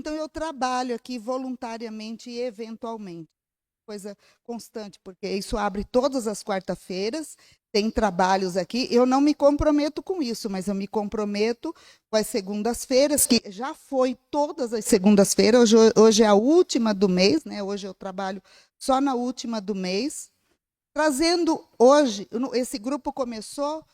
Então, eu trabalho aqui voluntariamente e eventualmente, coisa constante, porque isso abre todas as quarta-feiras, tem trabalhos aqui. Eu não me comprometo com isso, mas eu me comprometo com as segundas-feiras, que já foi todas as segundas-feiras, hoje é a última do mês, né? Hoje eu trabalho só na última do mês, trazendo hoje, esse grupo começou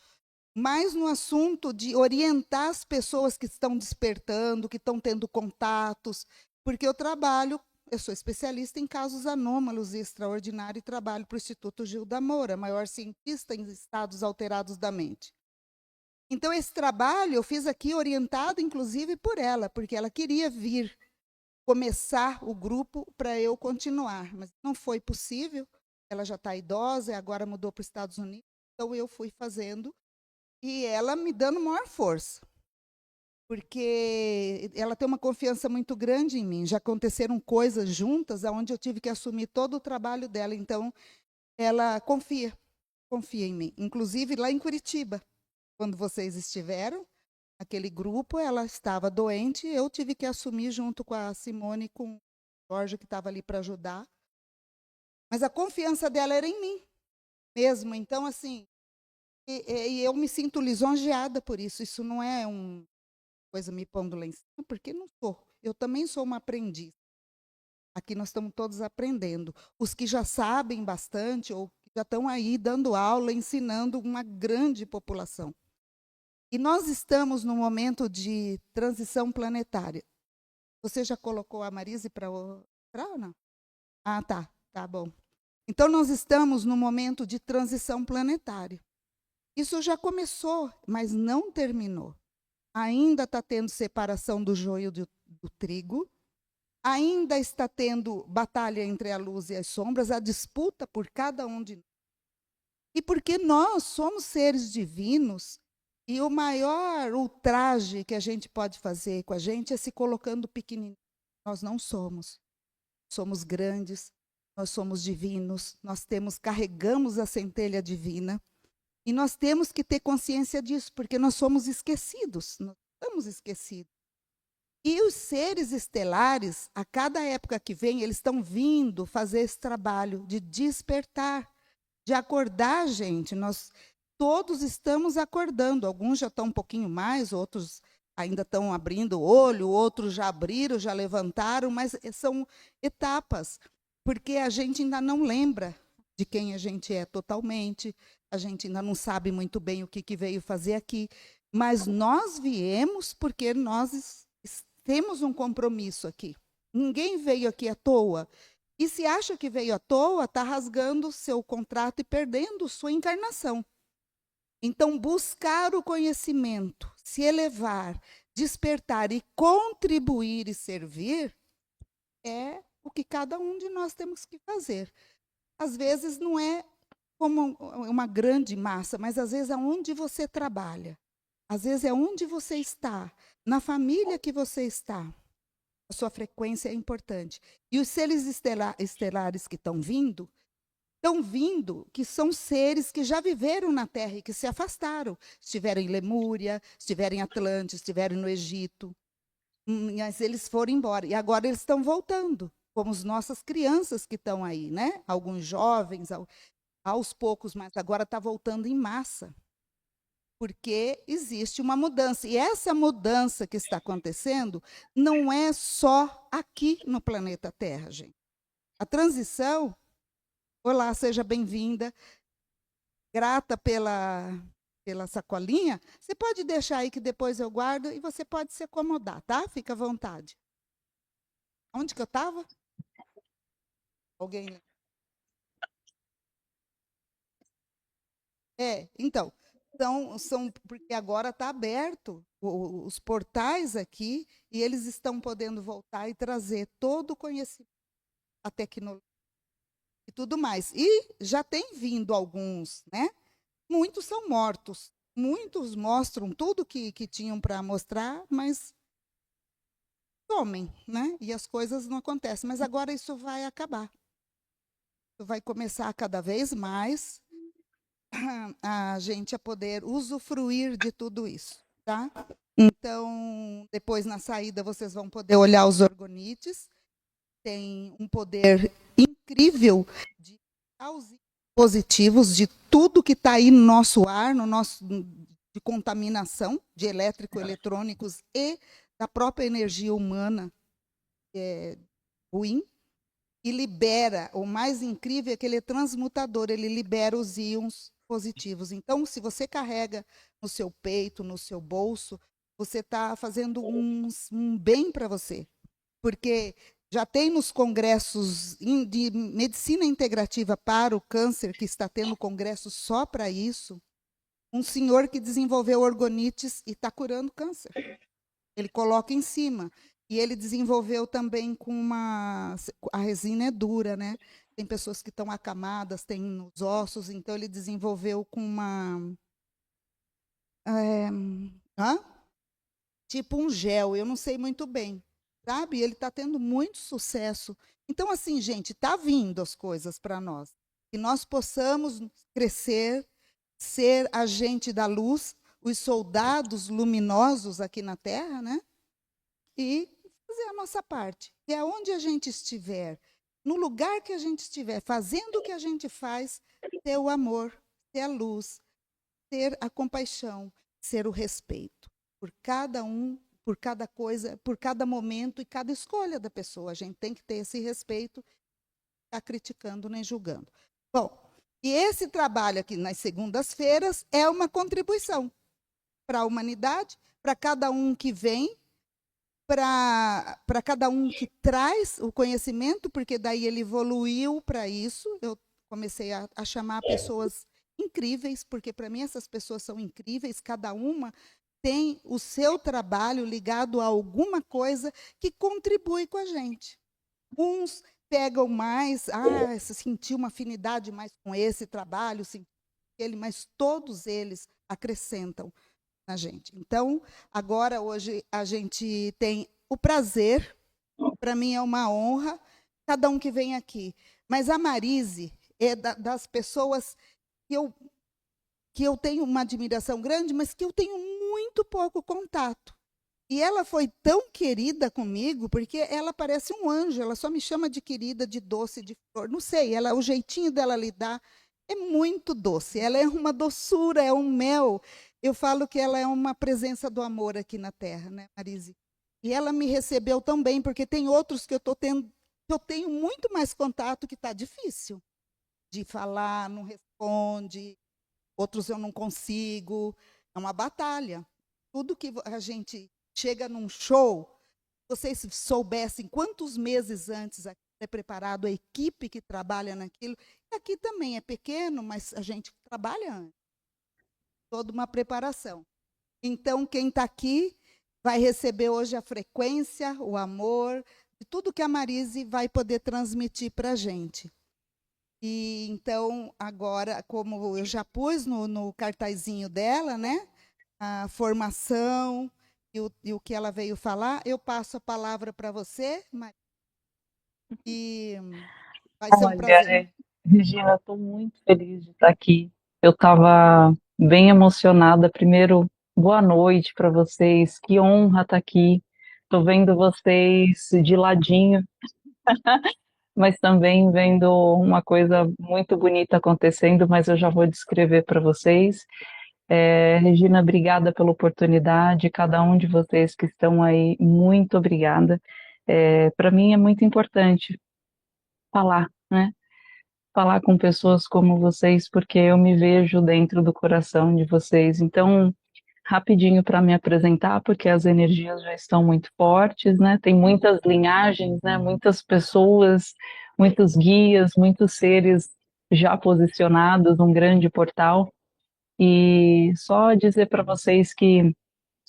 mais no assunto de orientar as pessoas que estão despertando, que estão tendo contatos, porque eu sou especialista em casos anômalos e extraordinários e trabalho para o Instituto Gilda Moura, maior cientista em estados alterados da mente. Então, esse trabalho eu fiz aqui orientado, inclusive, por ela, porque ela queria vir começar o grupo para eu continuar, mas não foi possível. Ela já está idosa e agora mudou para os Estados Unidos, então eu fui fazendo e ela me dando maior força, porque ela tem uma confiança muito grande em mim. Já aconteceram coisas juntas onde eu tive que assumir todo o trabalho dela. Então, ela confia em mim. Inclusive, lá em Curitiba, quando vocês estiveram, aquele grupo, ela estava doente, eu tive que assumir junto com a Simone e com o Jorge, que estava ali para ajudar. Mas a confiança dela era em mim mesmo. Então, assim, e eu me sinto lisonjeada por isso. Isso não é uma coisa me pondo lá em cima, porque não sou. Eu também sou uma aprendiz. Aqui nós estamos todos aprendendo. Os que já sabem bastante ou que já estão aí dando aula, ensinando uma grande população. E nós estamos num momento de transição planetária. Você já colocou a Marise para ou não? Ah, tá bom. Então, nós estamos num momento de transição planetária. Isso já começou, mas não terminou. Ainda está tendo separação do joio do trigo, ainda está tendo batalha entre a luz e as sombras, a disputa por cada um de nós. E porque nós somos seres divinos, e o maior ultraje que a gente pode fazer com a gente é se colocando pequenininho. Nós não somos. Somos grandes, nós somos divinos, carregamos a centelha divina. E nós temos que ter consciência disso, porque nós somos esquecidos, nós estamos esquecidos. E os seres estelares, a cada época que vem, eles estão vindo fazer esse trabalho de despertar, de acordar a gente. Nós todos estamos acordando, alguns já estão um pouquinho mais, outros ainda estão abrindo o olho, outros já abriram, já levantaram, mas são etapas, porque a gente ainda não lembra de quem a gente é totalmente, a gente ainda não sabe muito bem o que veio fazer aqui, mas nós viemos porque nós temos um compromisso aqui. Ninguém veio aqui à toa. E se acha que veio à toa, está rasgando seu contrato e perdendo sua encarnação. Então, buscar o conhecimento, se elevar, despertar e contribuir e servir é o que cada um de nós temos que fazer. Às vezes não é como uma grande massa, mas às vezes é onde você trabalha, às vezes é onde você está, na família que você está. A sua frequência é importante. E os seres estelares que estão vindo, que são seres que já viveram na Terra e que se afastaram. Estiveram em Lemúria, estiveram em Atlântis, estiveram no Egito. Mas eles foram embora. E agora eles estão voltando, como as nossas crianças que estão aí, né? Alguns jovens, aos poucos, mas agora está voltando em massa. Porque existe uma mudança. E essa mudança que está acontecendo não é só aqui no planeta Terra, gente. A transição, olá, seja bem-vinda. Grata pela sacolinha. Você pode deixar aí que depois eu guardo e você pode se acomodar, tá? Fica à vontade. Onde que eu estava? Alguém? Então, porque agora está aberto os portais aqui e eles estão podendo voltar e trazer todo o conhecimento, a tecnologia e tudo mais. E já tem vindo alguns, né? Muitos são mortos, muitos mostram tudo que tinham para mostrar, mas somem, né? E as coisas não acontecem. Mas agora isso vai acabar. Isso vai começar cada vez mais a gente a poder usufruir de tudo isso. tá? Então, depois na saída vocês vão poder olhar os orgonites. Tem um poder incrível de os positivos de tudo que está aí no nosso ar, no nosso de contaminação de elétrico-eletrônicos e da própria energia humana ruim, e libera, o mais incrível é que ele é transmutador, ele libera os íons positivos. Então, se você carrega no seu peito, no seu bolso, você está fazendo um bem para você, porque já tem nos congressos de medicina integrativa para o câncer, que está tendo congresso só para isso, um senhor que desenvolveu orgonites e está curando câncer. Ele coloca em cima. E ele desenvolveu também com uma... A resina é dura, né? Tem pessoas que estão acamadas, tem nos ossos, então ele desenvolveu com uma... tipo um gel, eu não sei muito bem, sabe? Ele está tendo muito sucesso. Então, assim, gente, está vindo as coisas para nós. Que nós possamos crescer, ser agente da luz, os soldados luminosos aqui na Terra, né? E fazer a nossa parte. E aonde a gente estiver, no lugar que a gente estiver, fazendo o que a gente faz, ter o amor, ter a luz, ter a compaixão, ser o respeito por cada um, por cada coisa, por cada momento e cada escolha da pessoa. A gente tem que ter esse respeito, não ficar criticando nem julgando. Bom, e esse trabalho aqui nas segundas-feiras é uma contribuição para a humanidade, para cada um que vem, para cada um que traz o conhecimento, porque daí ele evoluiu para isso. Eu comecei a chamar pessoas incríveis, porque para mim essas pessoas são incríveis, cada uma tem o seu trabalho ligado a alguma coisa que contribui com a gente. Uns pegam mais, se sentiu uma afinidade mais com esse trabalho, ele, mas todos eles acrescentam na gente. Então, agora, hoje, a gente tem o prazer, para mim é uma honra, cada um que vem aqui. Mas a Marise é das pessoas que eu tenho uma admiração grande, mas que eu tenho muito pouco contato. E ela foi tão querida comigo, porque ela parece um anjo, ela só me chama de querida, de doce, de flor. Não sei, o jeitinho dela lidar é muito doce. Ela é uma doçura, é um mel. Eu falo que ela é uma presença do amor aqui na Terra, né, Marise? E ela me recebeu tão bem, porque tem outros que eu tenho muito mais contato que está difícil de falar, não responde, outros eu não consigo. É uma batalha. Tudo que a gente chega num show, vocês soubessem quantos meses antes é preparado a equipe que trabalha naquilo. Aqui também é pequeno, mas a gente trabalha antes. Toda uma preparação. Então, quem está aqui vai receber hoje a frequência, o amor, de tudo que a Marise vai poder transmitir para a gente. E então, agora, como eu já pus no cartazinho dela, né, a formação e o que ela veio falar, eu passo a palavra para você, Maria, e vai ser um Olha, prazer. Regina, estou muito feliz de estar aqui. Eu estava bem emocionada. Primeiro, boa noite para vocês. Que honra estar aqui. Estou vendo vocês de ladinho, mas também vendo uma coisa muito bonita acontecendo, mas eu já vou descrever para vocês. Regina, obrigada pela oportunidade. Cada um de vocês que estão aí, muito obrigada. Para mim é muito importante falar, né? Falar com pessoas como vocês, porque eu me vejo dentro do coração de vocês. Então, rapidinho para me apresentar, porque as energias já estão muito fortes, né? Tem muitas linhagens, né? Muitas pessoas, muitos guias, muitos seres já posicionados, um grande portal. E só dizer para vocês que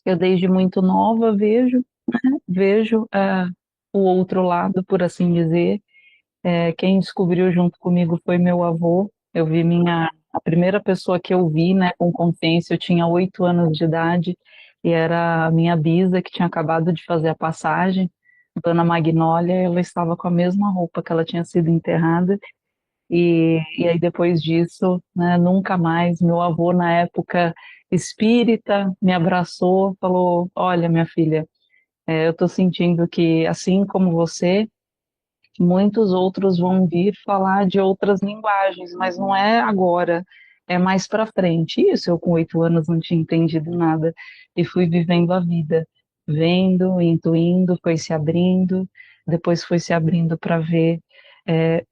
eu desde muito nova vejo o outro lado, por assim dizer. Quem descobriu junto comigo foi meu avô. Eu vi a primeira pessoa que eu vi, né, com consciência, eu tinha 8 anos de idade, e era a minha bisa que tinha acabado de fazer a passagem, Dona Magnólia. Ela estava com a mesma roupa que ela tinha sido enterrada, e aí depois disso, né, nunca mais. Meu avô, na época, espírita, me abraçou, falou: Olha, minha filha, eu estou sentindo que, assim como você, muitos outros vão vir falar de outras linguagens, mas não é agora, é mais para frente. Isso eu com 8 anos não tinha entendido nada e fui vivendo a vida, vendo, intuindo, foi se abrindo, depois foi se abrindo para ver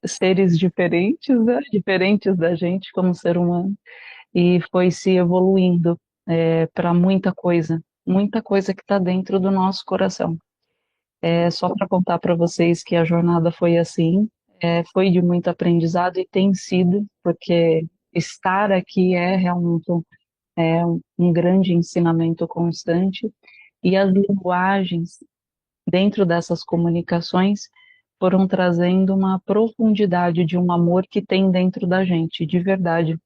seres diferentes, né? Diferentes da gente como ser humano, e foi se evoluindo para muita coisa que está dentro do nosso coração. É só para contar para vocês que a jornada foi assim, foi de muito aprendizado e tem sido, porque estar aqui é realmente um grande ensinamento constante, e as linguagens dentro dessas comunicações foram trazendo uma profundidade de um amor que tem dentro da gente, de verdade,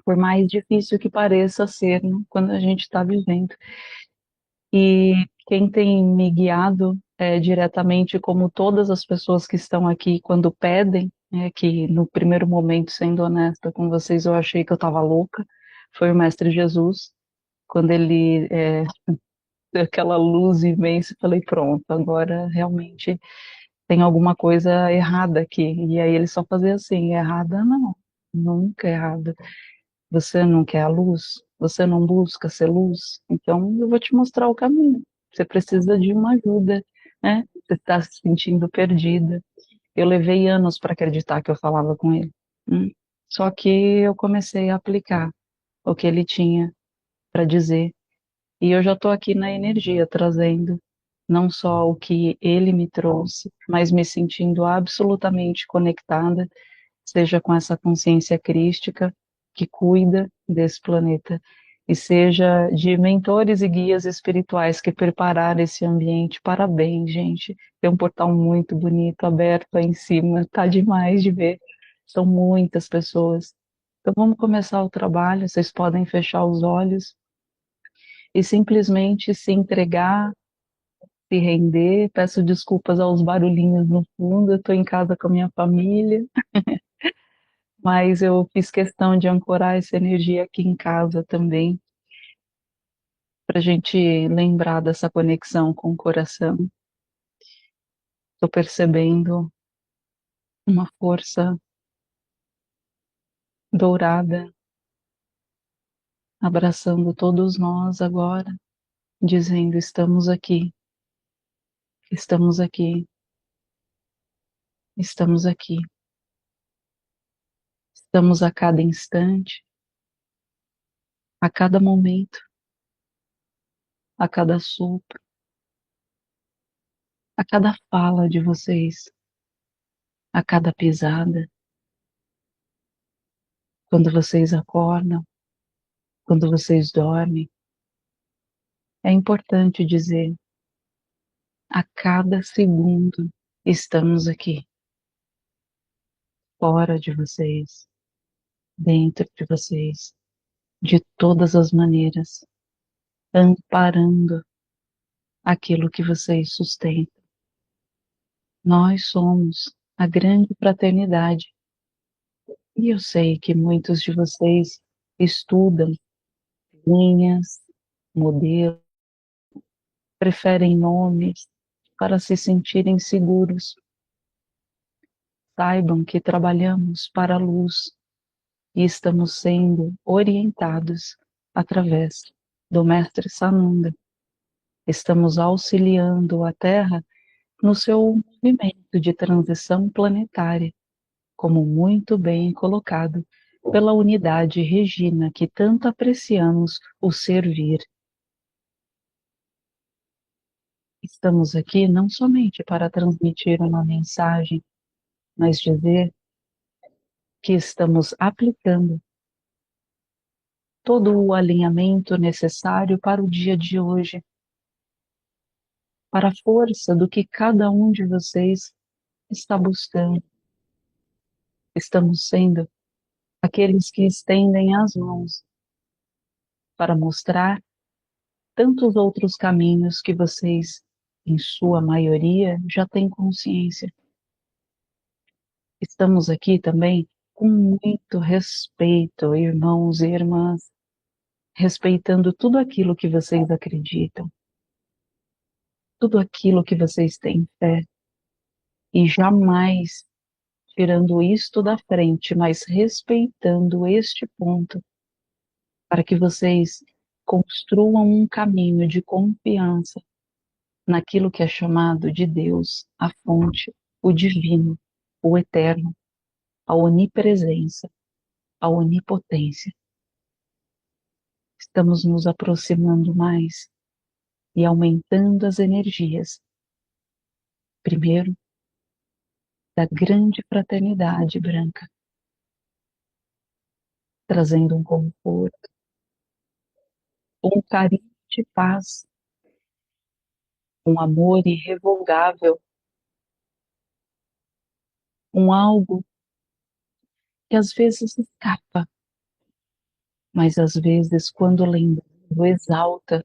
por mais difícil que pareça ser, né, quando a gente está vivendo. E quem tem me guiado diretamente, como todas as pessoas que estão aqui, quando pedem, que no primeiro momento, sendo honesta com vocês, eu achei que eu estava louca, foi o Mestre Jesus, quando ele deu aquela luz imensa, eu falei, pronto, agora realmente tem alguma coisa errada aqui. E aí ele só fazia assim, errada não, nunca errada. Você não quer a luz? Você não busca ser luz? Então eu vou te mostrar o caminho. Você precisa de uma ajuda, né? Você está se sentindo perdida. Eu levei anos para acreditar que eu falava com ele. Hum. Só que eu comecei a aplicar o que ele tinha para dizer. E eu já estou aqui na energia, trazendo não só o que ele me trouxe, mas me sentindo absolutamente conectada, seja com essa consciência crística que cuida desse planeta, e seja de mentores e guias espirituais que prepararam esse ambiente. Parabéns, gente. Tem um portal muito bonito aberto aí em cima, tá demais de ver. São muitas pessoas. Então vamos começar o trabalho. Vocês podem fechar os olhos e simplesmente se entregar, se render. Peço desculpas aos barulhinhos no fundo, eu estou em casa com a minha família, mas eu fiz questão de ancorar essa energia aqui em casa também, para a gente lembrar dessa conexão com o coração. Estou percebendo uma força dourada abraçando todos nós agora, dizendo: estamos aqui, estamos aqui, estamos aqui, estamos a cada instante, a cada momento, a cada sopro, a cada fala de vocês, a cada pisada, quando vocês acordam, quando vocês dormem. É importante dizer: a cada segundo estamos aqui, fora de vocês, dentro de vocês, de todas as maneiras, amparando aquilo que vocês sustentam. Nós somos a grande fraternidade, e eu sei que muitos de vocês estudam linhas, modelos, preferem nomes para se sentirem seguros. Saibam que trabalhamos para a luz e estamos sendo orientados através do Mestre Sananda. Estamos auxiliando a Terra no seu movimento de transição planetária, como muito bem colocado pela unidade Regina, que tanto apreciamos o servir. Estamos aqui não somente para transmitir uma mensagem, mas dizer que estamos aplicando todo o alinhamento necessário para o dia de hoje, para a força do que cada um de vocês está buscando. Estamos sendo aqueles que estendem as mãos para mostrar tantos outros caminhos que vocês, em sua maioria, já têm consciência. Estamos aqui também com muito respeito, irmãos e irmãs, respeitando tudo aquilo que vocês acreditam, tudo aquilo que vocês têm fé, e jamais tirando isto da frente, mas respeitando este ponto, para que vocês construam um caminho de confiança naquilo que é chamado de Deus, a fonte, o divino, o eterno, a onipresença, a onipotência. Estamos nos aproximando mais e aumentando as energias. Primeiro, da grande fraternidade branca, trazendo um conforto, um carinho de paz, um amor irrevogável, um algo que às vezes escapa, mas às vezes, quando lembrado, exalta.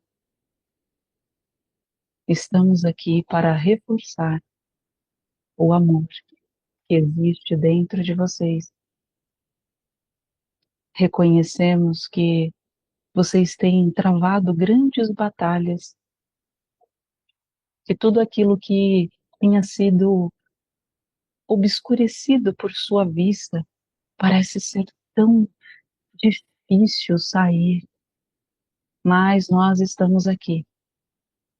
Estamos aqui para reforçar o amor que existe dentro de vocês. Reconhecemos que vocês têm travado grandes batalhas, que tudo aquilo que tinha sido obscurecido por sua vista parece ser tão difícil sair, mas nós estamos aqui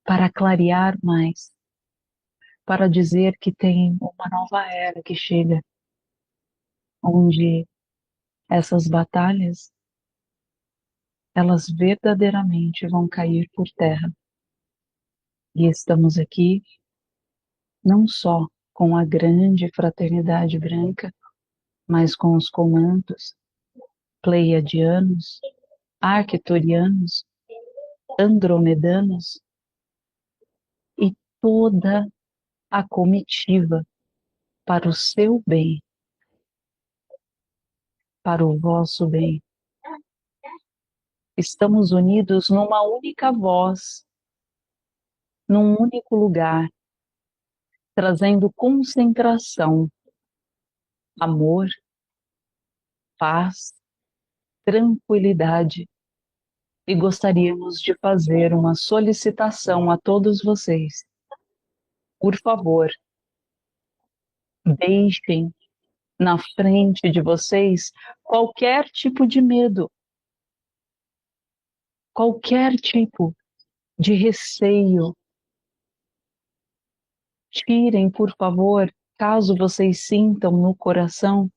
para clarear mais, para dizer que tem uma nova era que chega, onde essas batalhas, elas verdadeiramente vão cair por terra. E estamos aqui não só com a grande fraternidade branca, mas com os comandos pleiadianos, arcturianos, andromedanos e toda a comitiva para o seu bem, para o vosso bem. Estamos unidos numa única voz, num único lugar, trazendo concentração, amor, paz, tranquilidade. E gostaríamos de fazer uma solicitação a todos vocês. Por favor, deixem na frente de vocês qualquer tipo de medo, qualquer tipo de receio. Tirem, por favor, caso vocês sintam no coração,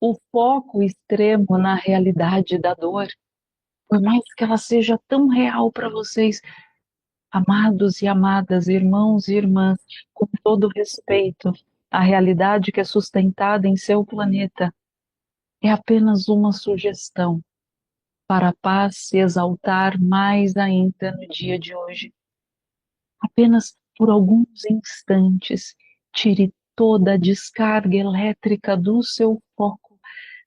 o foco extremo na realidade da dor, por mais que ela seja tão real para vocês, amados e amadas, irmãos e irmãs, com todo respeito, a realidade que é sustentada em seu planeta é apenas uma sugestão para a paz se exaltar mais ainda no dia de hoje. Apenas por alguns instantes, tire toda a descarga elétrica do seu foco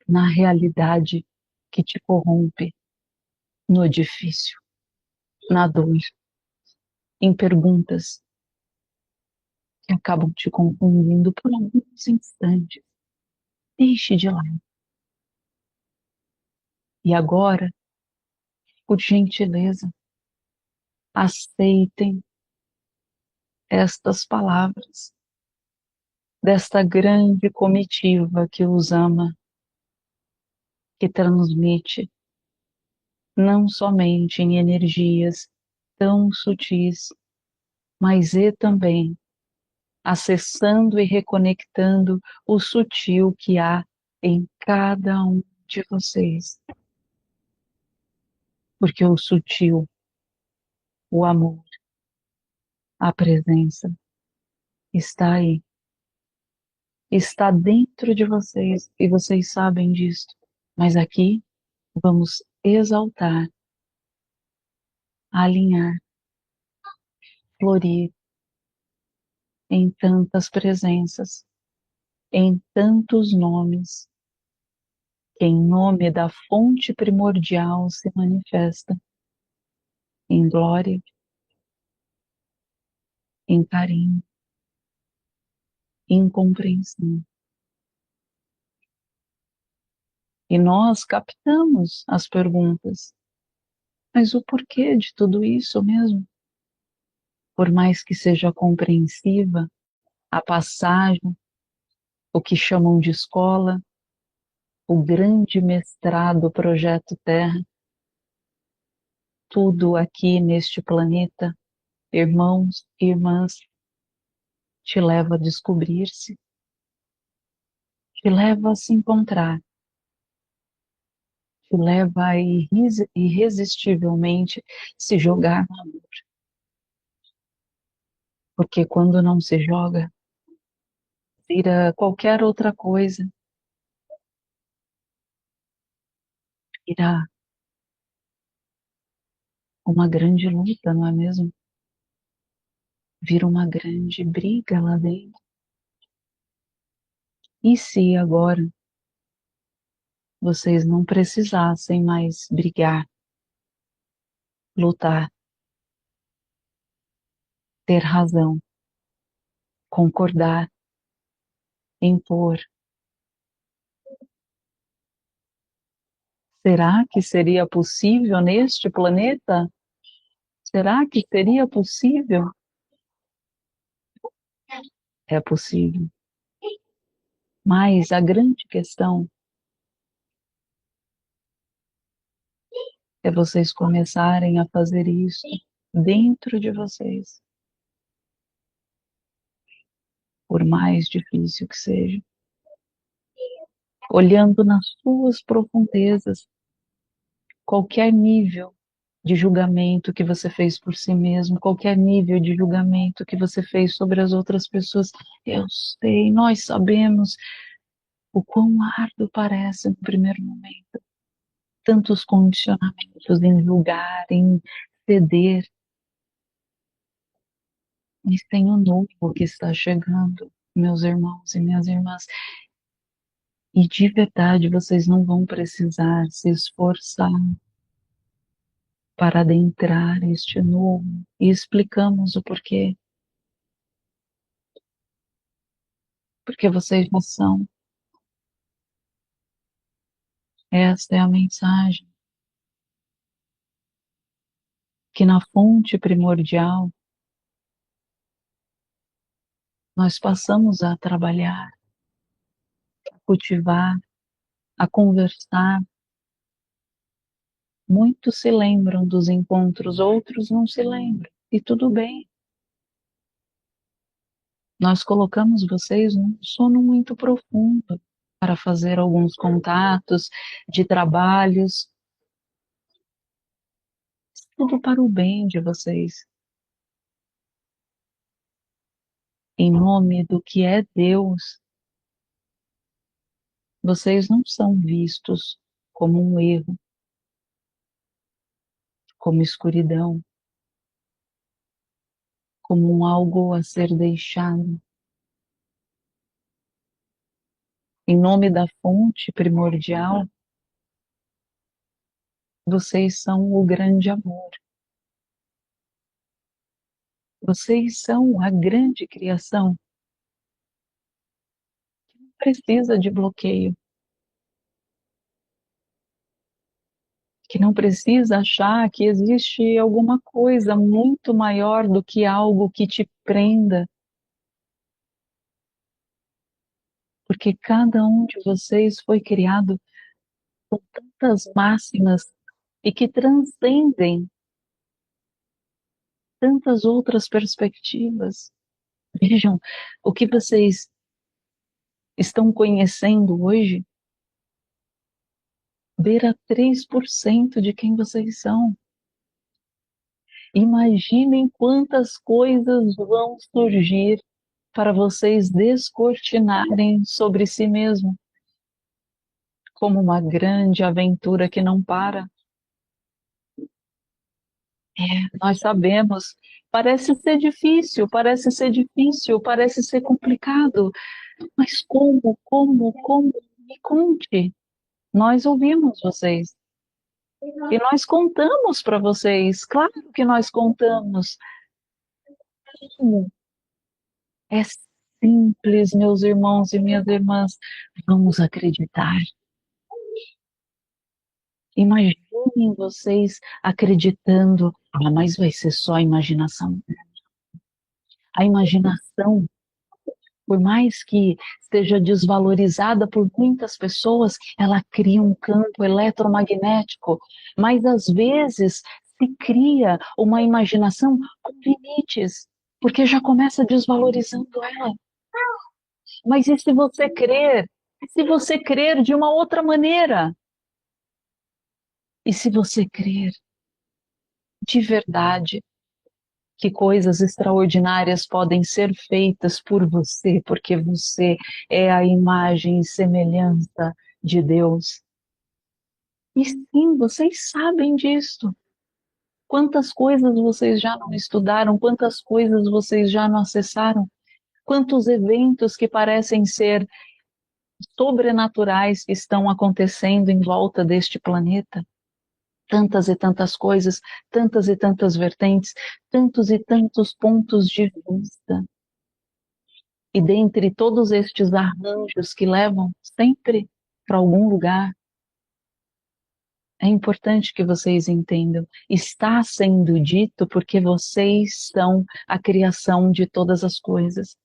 na realidade que te corrompe, no difícil, na dor, em perguntas que acabam te confundindo por alguns instantes. Deixe de lado. E agora, por gentileza, aceitem estas palavras desta grande comitiva que os ama, que transmite não somente em energias tão sutis, mas também acessando e reconectando o sutil que há em cada um de vocês. Porque o sutil, o amor, a presença está aí, está dentro de vocês e vocês sabem disso. Mas aqui vamos exaltar, alinhar, florir em tantas presenças, em tantos nomes, que em nome da fonte primordial se manifesta em glória, em carinho, em compreensão. E nós captamos as perguntas, Mas o porquê de tudo isso mesmo? Por mais que seja compreensiva a passagem, o que chamam de escola, o grande mestrado, o projeto Terra, tudo aqui neste planeta, irmãos e irmãs, te leva a descobrir-se, te leva a se encontrar, te leva a irresistivelmente se jogar no amor. Porque quando não se joga, vira qualquer outra coisa, vira uma grande luta, não é mesmo? Vira uma grande briga lá dentro. E se agora vocês não precisassem mais brigar, lutar, ter razão, concordar, impor? Será que seria possível neste planeta? Será que seria possível? É possível. Mas a grande questão é vocês começarem a fazer isso dentro de vocês, por mais difícil que seja, olhando nas suas profundezas, qualquer nível de julgamento que você fez por si mesmo, qualquer nível de julgamento que você fez sobre as outras pessoas. Eu sei, nós sabemos o quão árduo parece no primeiro momento. Tantos condicionamentos em julgar, em ceder, mas tem o novo que está chegando, meus irmãos e minhas irmãs. E de verdade vocês não vão precisar se esforçar para adentrar este novo. E explicamos o porquê. Porque vocês já são. Esta é a mensagem. Que na fonte primordial nós passamos a trabalhar, a cultivar, a conversar. Muitos se lembram dos encontros, outros não se lembram. E tudo bem. Nós colocamos vocês num sono muito profundo para fazer alguns contatos de trabalhos, tudo para o bem de vocês. Em nome do que é Deus, vocês não são vistos como um erro, como escuridão, como um algo a ser deixado. Em nome da fonte primordial, vocês são o grande amor. Vocês são a grande criação. Não precisa de bloqueio. Que não precisa achar que existe alguma coisa muito maior do que algo que te prenda. Porque cada um de vocês foi criado com tantas máximas e que transcendem tantas outras perspectivas. Vejam, o que vocês estão conhecendo hoje beira 3% de quem vocês são. Imaginem quantas coisas vão surgir para vocês descortinarem sobre si mesmo, como uma grande aventura que não para. Nós sabemos, parece ser difícil, parece ser complicado, mas como? Me conte. Nós ouvimos vocês e nós contamos para vocês, claro que nós contamos. Como? É simples, meus irmãos e minhas irmãs, vamos acreditar. Imaginem vocês acreditando, mas vai ser só imaginação. A imaginação, por mais que esteja desvalorizada por muitas pessoas, ela cria um campo eletromagnético, mas às vezes se cria uma imaginação com limites, porque já começa desvalorizando ela. Mas e se você crer? E se você crer de uma outra maneira? E se você crer de verdade que coisas extraordinárias podem ser feitas por você, porque você é a imagem e semelhança de Deus? E sim, vocês sabem disso. Quantas coisas vocês já não estudaram, quantas coisas vocês já não acessaram, quantos eventos que parecem ser sobrenaturais que estão acontecendo em volta deste planeta. Tantas e tantas coisas, tantas e tantas vertentes, tantos e tantos pontos de vista. E dentre todos estes arranjos que levam sempre para algum lugar, é importante que vocês entendam, está sendo dito porque vocês são a criação de todas as coisas.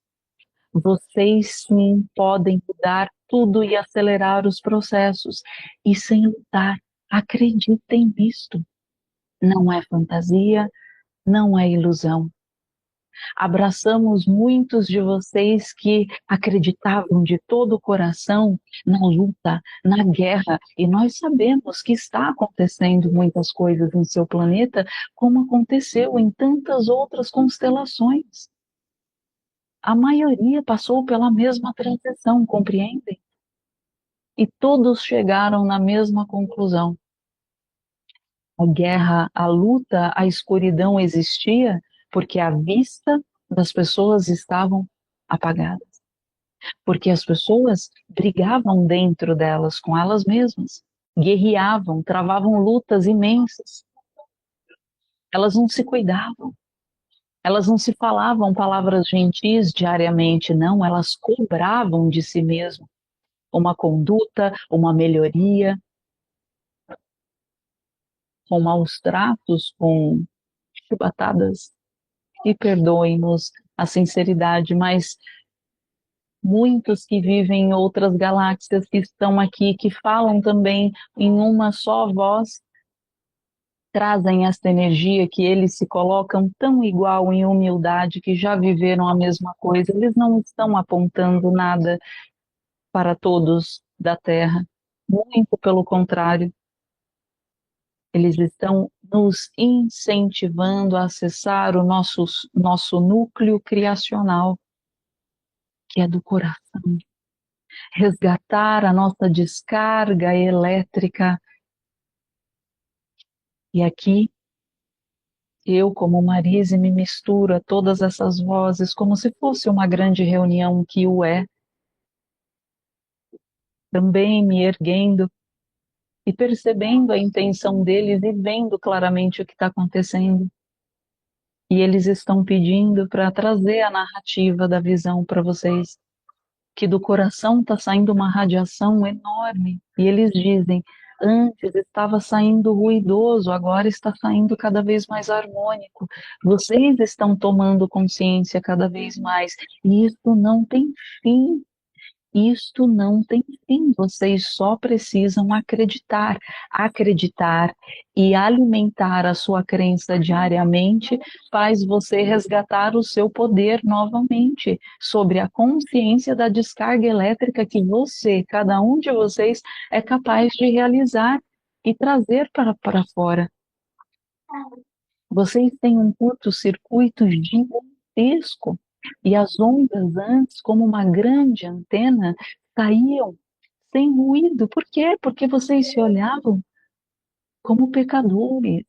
Vocês sim podem mudar tudo e acelerar os processos. E sem lutar, acreditem nisto. Não é fantasia, não é ilusão. Abraçamos muitos de vocês que acreditavam de todo o coração na luta, na guerra, e nós sabemos que está acontecendo muitas coisas em seu planeta, como aconteceu em tantas outras constelações. A maioria passou pela mesma transição, compreendem? E todos chegaram na mesma conclusão. A guerra, a luta, a escuridão existia porque a vista das pessoas estavam apagadas. Porque as pessoas brigavam dentro delas, com elas mesmas, guerreavam, travavam lutas imensas. Elas não se cuidavam, elas não se falavam palavras gentis diariamente, não, elas cobravam de si mesmas uma conduta, uma melhoria, com maus tratos, com chibatadas. E perdoem-nos a sinceridade, mas muitos que vivem em outras galáxias que estão aqui, que falam também em uma só voz, trazem esta energia que eles se colocam tão igual em humildade, que já viveram a mesma coisa. Eles não estão apontando nada para todos da Terra, muito pelo contrário. Eles estão nos incentivando a acessar o nosso núcleo criacional, que é do coração. Resgatar a nossa descarga elétrica. E aqui, eu, como Marise, me misturo a todas essas vozes, como se fosse uma grande reunião que o é, também me erguendo e percebendo a intenção deles e vendo claramente o que está acontecendo. E eles estão pedindo para trazer a narrativa da visão para vocês, que do coração está saindo uma radiação enorme. E eles dizem, antes estava saindo ruidoso, agora está saindo cada vez mais harmônico. Vocês estão tomando consciência cada vez mais. E isso não tem fim. Isto não tem fim, vocês só precisam acreditar. Acreditar e alimentar a sua crença diariamente faz você resgatar o seu poder novamente sobre a consciência da descarga elétrica que você, cada um de vocês, é capaz de realizar e trazer para fora. Vocês têm um curto-circuito gigantesco e as ondas antes, como uma grande antena, saíam sem ruído. Por quê? Porque vocês se olhavam como pecadores.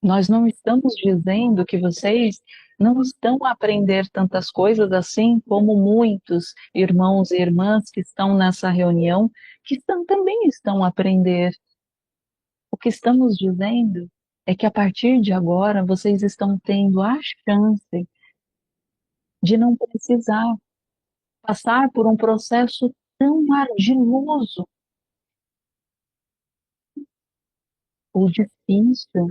Nós não estamos dizendo que vocês não estão a aprender tantas coisas assim como muitos irmãos e irmãs que estão nessa reunião, também estão a aprender. O que estamos dizendo é que a partir de agora vocês estão tendo a chance de não precisar passar por um processo tão ardiloso ou difícil,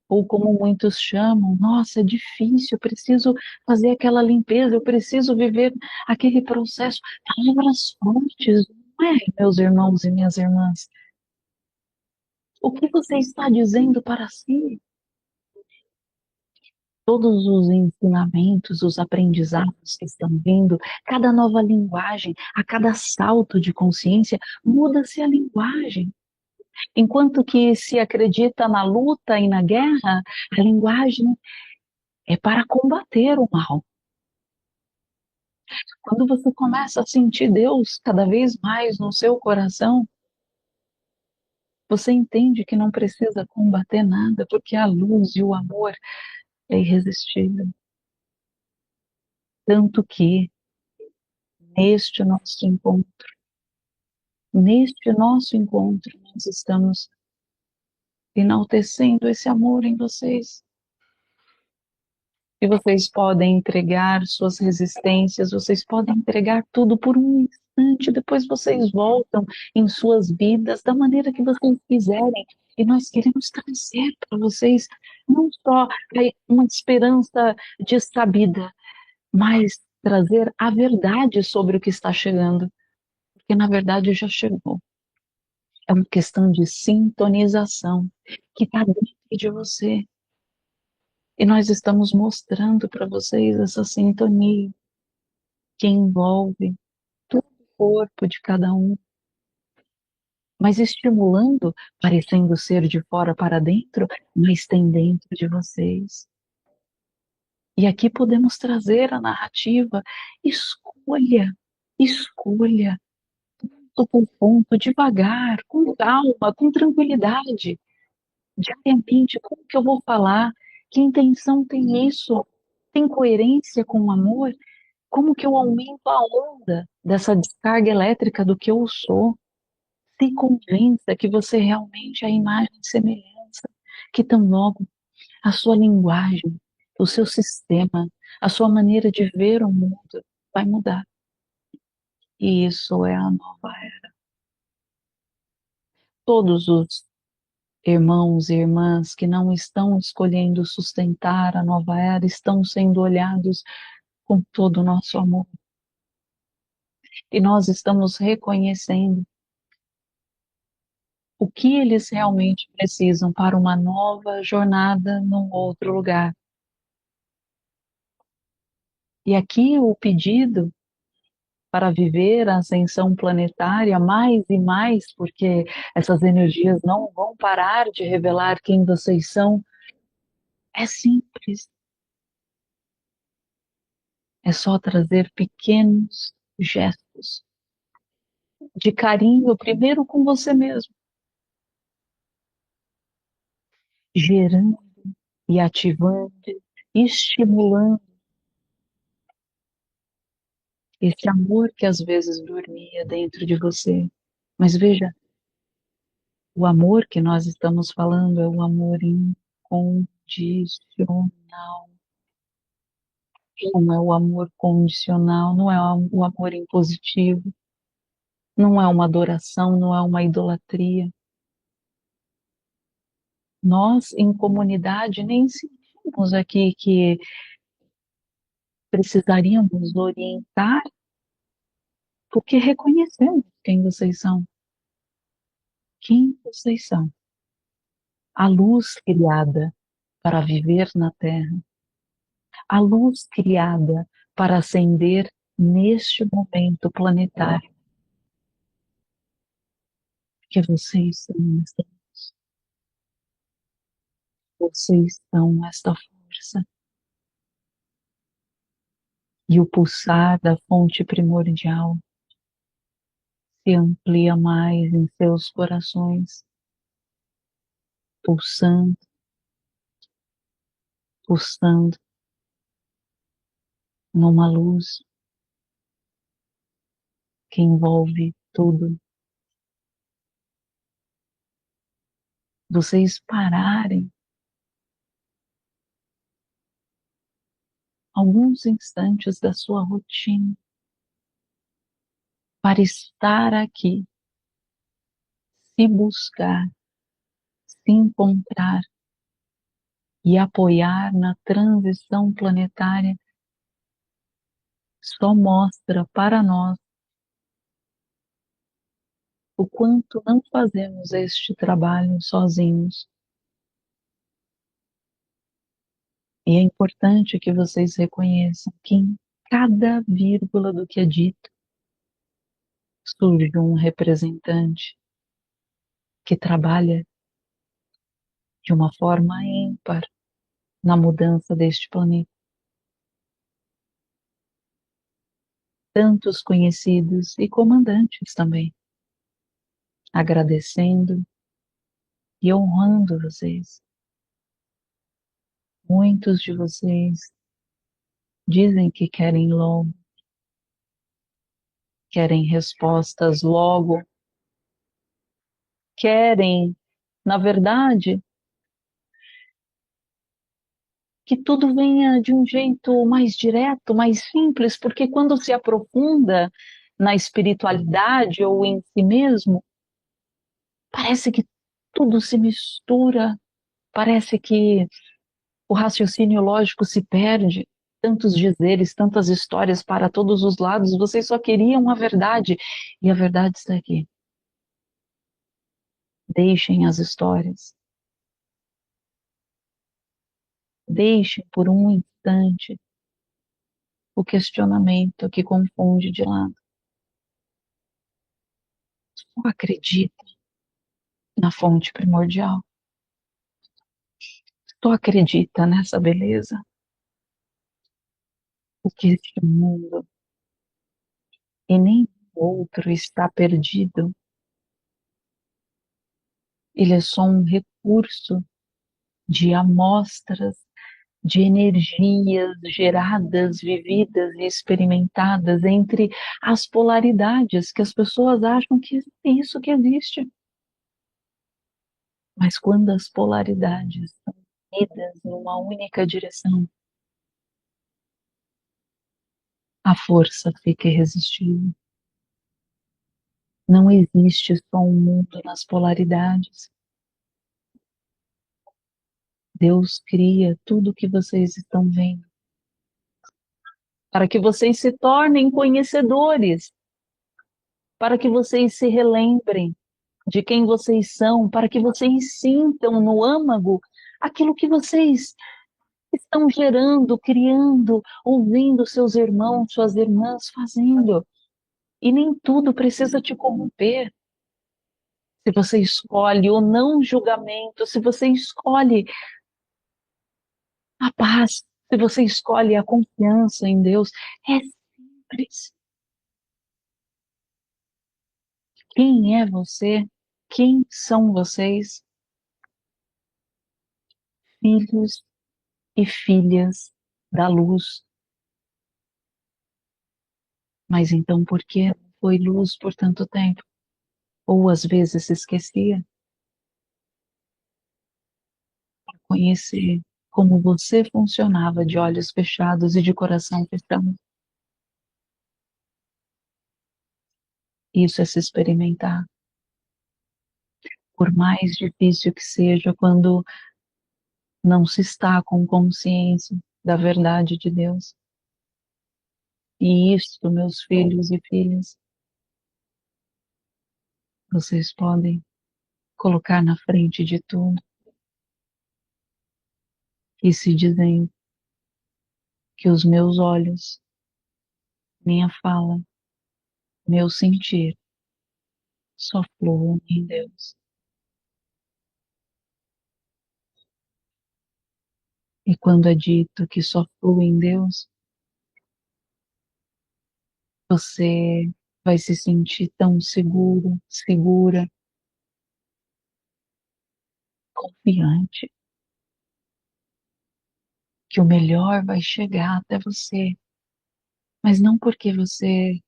ou como muitos chamam, nossa, é difícil, eu preciso fazer aquela limpeza, eu preciso viver aquele processo. Palavras fortes, não é, meus irmãos e minhas irmãs? O que você está dizendo para si? Todos os ensinamentos, os aprendizados que estão vindo, cada nova linguagem, a cada salto de consciência, muda-se a linguagem. Enquanto que se acredita na luta e na guerra, a linguagem é para combater o mal. Quando você começa a sentir Deus cada vez mais no seu coração, você entende que não precisa combater nada, porque a luz e o amor é irresistível. Tanto que neste nosso encontro, nós estamos enaltecendo esse amor em vocês. E vocês podem entregar suas resistências, vocês podem entregar tudo por um instante, depois vocês voltam em suas vidas da maneira que vocês quiserem. E nós queremos trazer para vocês não só uma esperança descabida, mas trazer a verdade sobre o que está chegando, porque na verdade já chegou. É uma questão de sintonização que está dentro de você. E nós estamos mostrando para vocês essa sintonia que envolve todo o corpo de cada um, mas estimulando, parecendo ser de fora para dentro, mas tem dentro de vocês. E aqui podemos trazer a narrativa, escolha, escolha, ponto por ponto, devagar, com calma, com tranquilidade, diariamente, como que eu vou falar? Que intenção tem isso? Tem coerência com o amor? Como que eu aumento a onda dessa descarga elétrica do que eu sou? Se convença que você realmente é a imagem e semelhança, que tão logo a sua linguagem, o seu sistema, a sua maneira de ver o mundo vai mudar. E isso é a nova era. Todos os irmãos e irmãs que não estão escolhendo sustentar a nova era estão sendo olhados com todo o nosso amor. E nós estamos reconhecendo o que eles realmente precisam para uma nova jornada num outro lugar. E aqui o pedido para viver a ascensão planetária mais e mais, porque essas energias não vão parar de revelar quem vocês são, é simples. É só trazer pequenos gestos de carinho, primeiro com você mesmo, gerando e ativando, estimulando esse amor que às vezes dormia dentro de você. Mas veja, o amor que nós estamos falando é o amor incondicional. Não é o amor condicional, não é o amor impositivo, não é uma adoração, não é uma idolatria. Nós, em comunidade, nem sentimos aqui que precisaríamos orientar, porque reconhecemos quem vocês são. Quem vocês são. A luz criada para viver na Terra. A luz criada para acender neste momento planetário. Que vocês são esta luz. Vocês são esta força. E o pulsar da fonte primordial se amplia mais em seus corações, pulsando, pulsando numa luz que envolve tudo. Vocês pararem alguns instantes da sua rotina para estar aqui, se buscar, se encontrar e apoiar na transição planetária só mostra para nós o quanto não fazemos este trabalho sozinhos. E é importante que vocês reconheçam que em cada vírgula do que é dito surge um representante que trabalha de uma forma ímpar na mudança deste planeta. Tantos conhecidos e comandantes também, agradecendo e honrando vocês. Muitos de vocês dizem que querem logo, querem respostas logo, querem, na verdade, que tudo venha de um jeito mais direto, mais simples, porque quando se aprofunda na espiritualidade ou em si mesmo, parece que tudo se mistura, parece que o raciocínio lógico se perde, tantos dizeres, tantas histórias para todos os lados, vocês só queriam a verdade, e a verdade está aqui. Deixem as histórias. Deixem por um instante o questionamento que confunde de lado. Só acredita na fonte primordial. Só acredita nessa beleza. Porque este mundo e nem outro está perdido. Ele é só um recurso de amostras de energias geradas, vividas e experimentadas entre as polaridades que as pessoas acham que é isso que existe. Mas quando as polaridades são unidas numa única direção, a força fica irresistível. Não existe só um mundo nas polaridades. Deus cria tudo o que vocês estão vendo para que vocês se tornem conhecedores, para que vocês se relembrem de quem vocês são, para que vocês sintam no âmago aquilo que vocês estão gerando, criando, ouvindo seus irmãos, suas irmãs fazendo. E nem tudo precisa te corromper. Se você escolhe o não julgamento, se você escolhe a paz, se você escolhe a confiança em Deus, é simples. Quem é você? Quem são vocês? Filhos e filhas da luz. Mas então por que não foi luz por tanto tempo? Ou às vezes se esquecia? Para conhecer como você funcionava de olhos fechados e de coração fechado. Isso é se experimentar. Por mais difícil que seja, quando não se está com consciência da verdade de Deus. E isto, meus filhos e filhas, vocês podem colocar na frente de tudo e se dizendo que os meus olhos, minha fala, meu sentir só fluam em Deus. E quando é dito que só flui em Deus, você vai se sentir tão seguro, segura, confiante, que o melhor vai chegar até você. Mas não porque você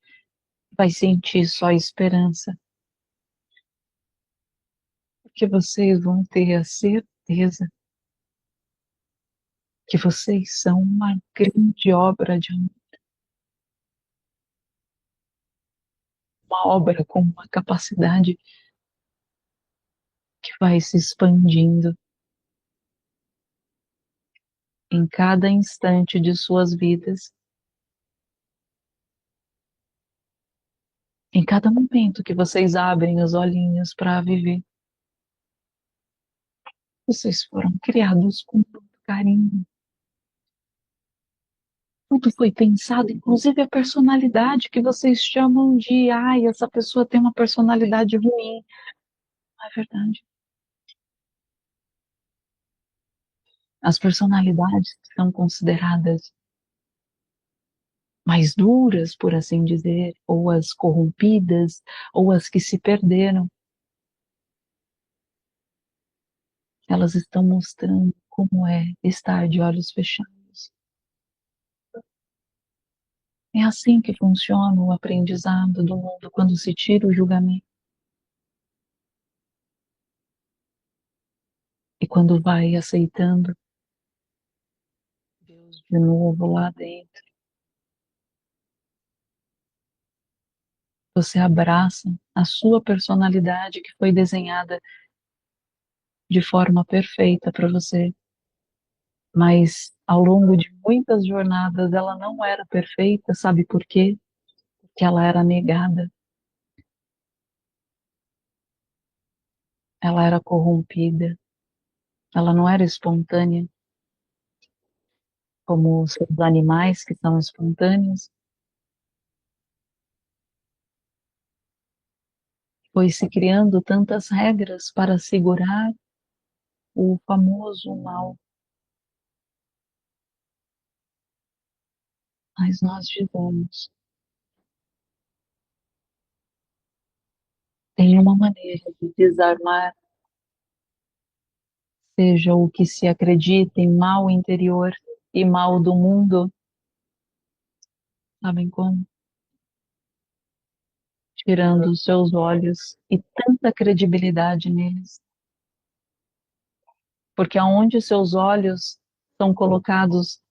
vai sentir só esperança, porque vocês vão ter a certeza que vocês são uma grande obra de amor, uma obra com uma capacidade que vai se expandindo em cada instante de suas vidas, em cada momento que vocês abrem os olhinhos para viver. Vocês foram criados com muito carinho. Tudo foi pensado, inclusive a personalidade que vocês chamam de, ai, essa pessoa tem uma personalidade ruim. Não é verdade. As personalidades que são consideradas mais duras, por assim dizer, ou as corrompidas, ou as que se perderam, elas estão mostrando como é estar de olhos fechados. É assim que funciona o aprendizado do mundo quando se tira o julgamento. E quando vai aceitando Deus de novo lá dentro, você abraça a sua personalidade que foi desenhada de forma perfeita para você. Mas ao longo de muitas jornadas ela não era perfeita, sabe por quê? Porque ela era negada, ela era corrompida, ela não era espontânea, como os animais que são espontâneos. Foi se criando tantas regras para segurar o famoso mal. Mas nós dizemos, tem uma maneira de desarmar, seja o que se acredita em mal interior e mal do mundo, sabem como? Tirando os seus olhos e tanta credibilidade neles. Porque aonde seus olhos são colocados,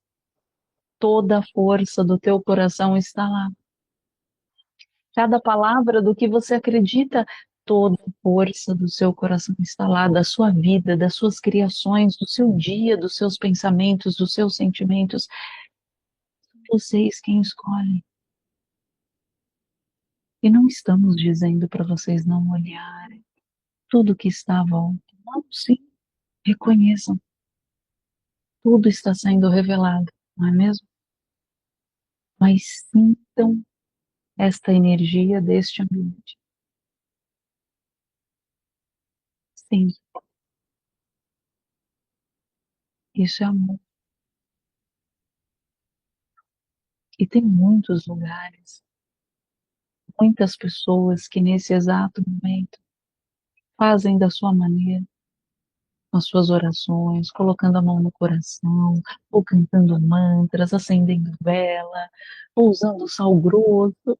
toda a força do teu coração está lá. Cada palavra do que você acredita, toda a força do seu coração está lá, da sua vida, das suas criações, do seu dia, dos seus pensamentos, dos seus sentimentos. Vocês quem escolhem. E não estamos dizendo para vocês não olharem tudo que está à volta. Não, sim, reconheçam. Tudo está sendo revelado, não é mesmo? Mas sintam esta energia deste ambiente. Sim, isso é amor. E tem muitos lugares, muitas pessoas que nesse exato momento fazem da sua maneira, com as suas orações, colocando a mão no coração, ou cantando mantras, acendendo vela, ou usando sal grosso,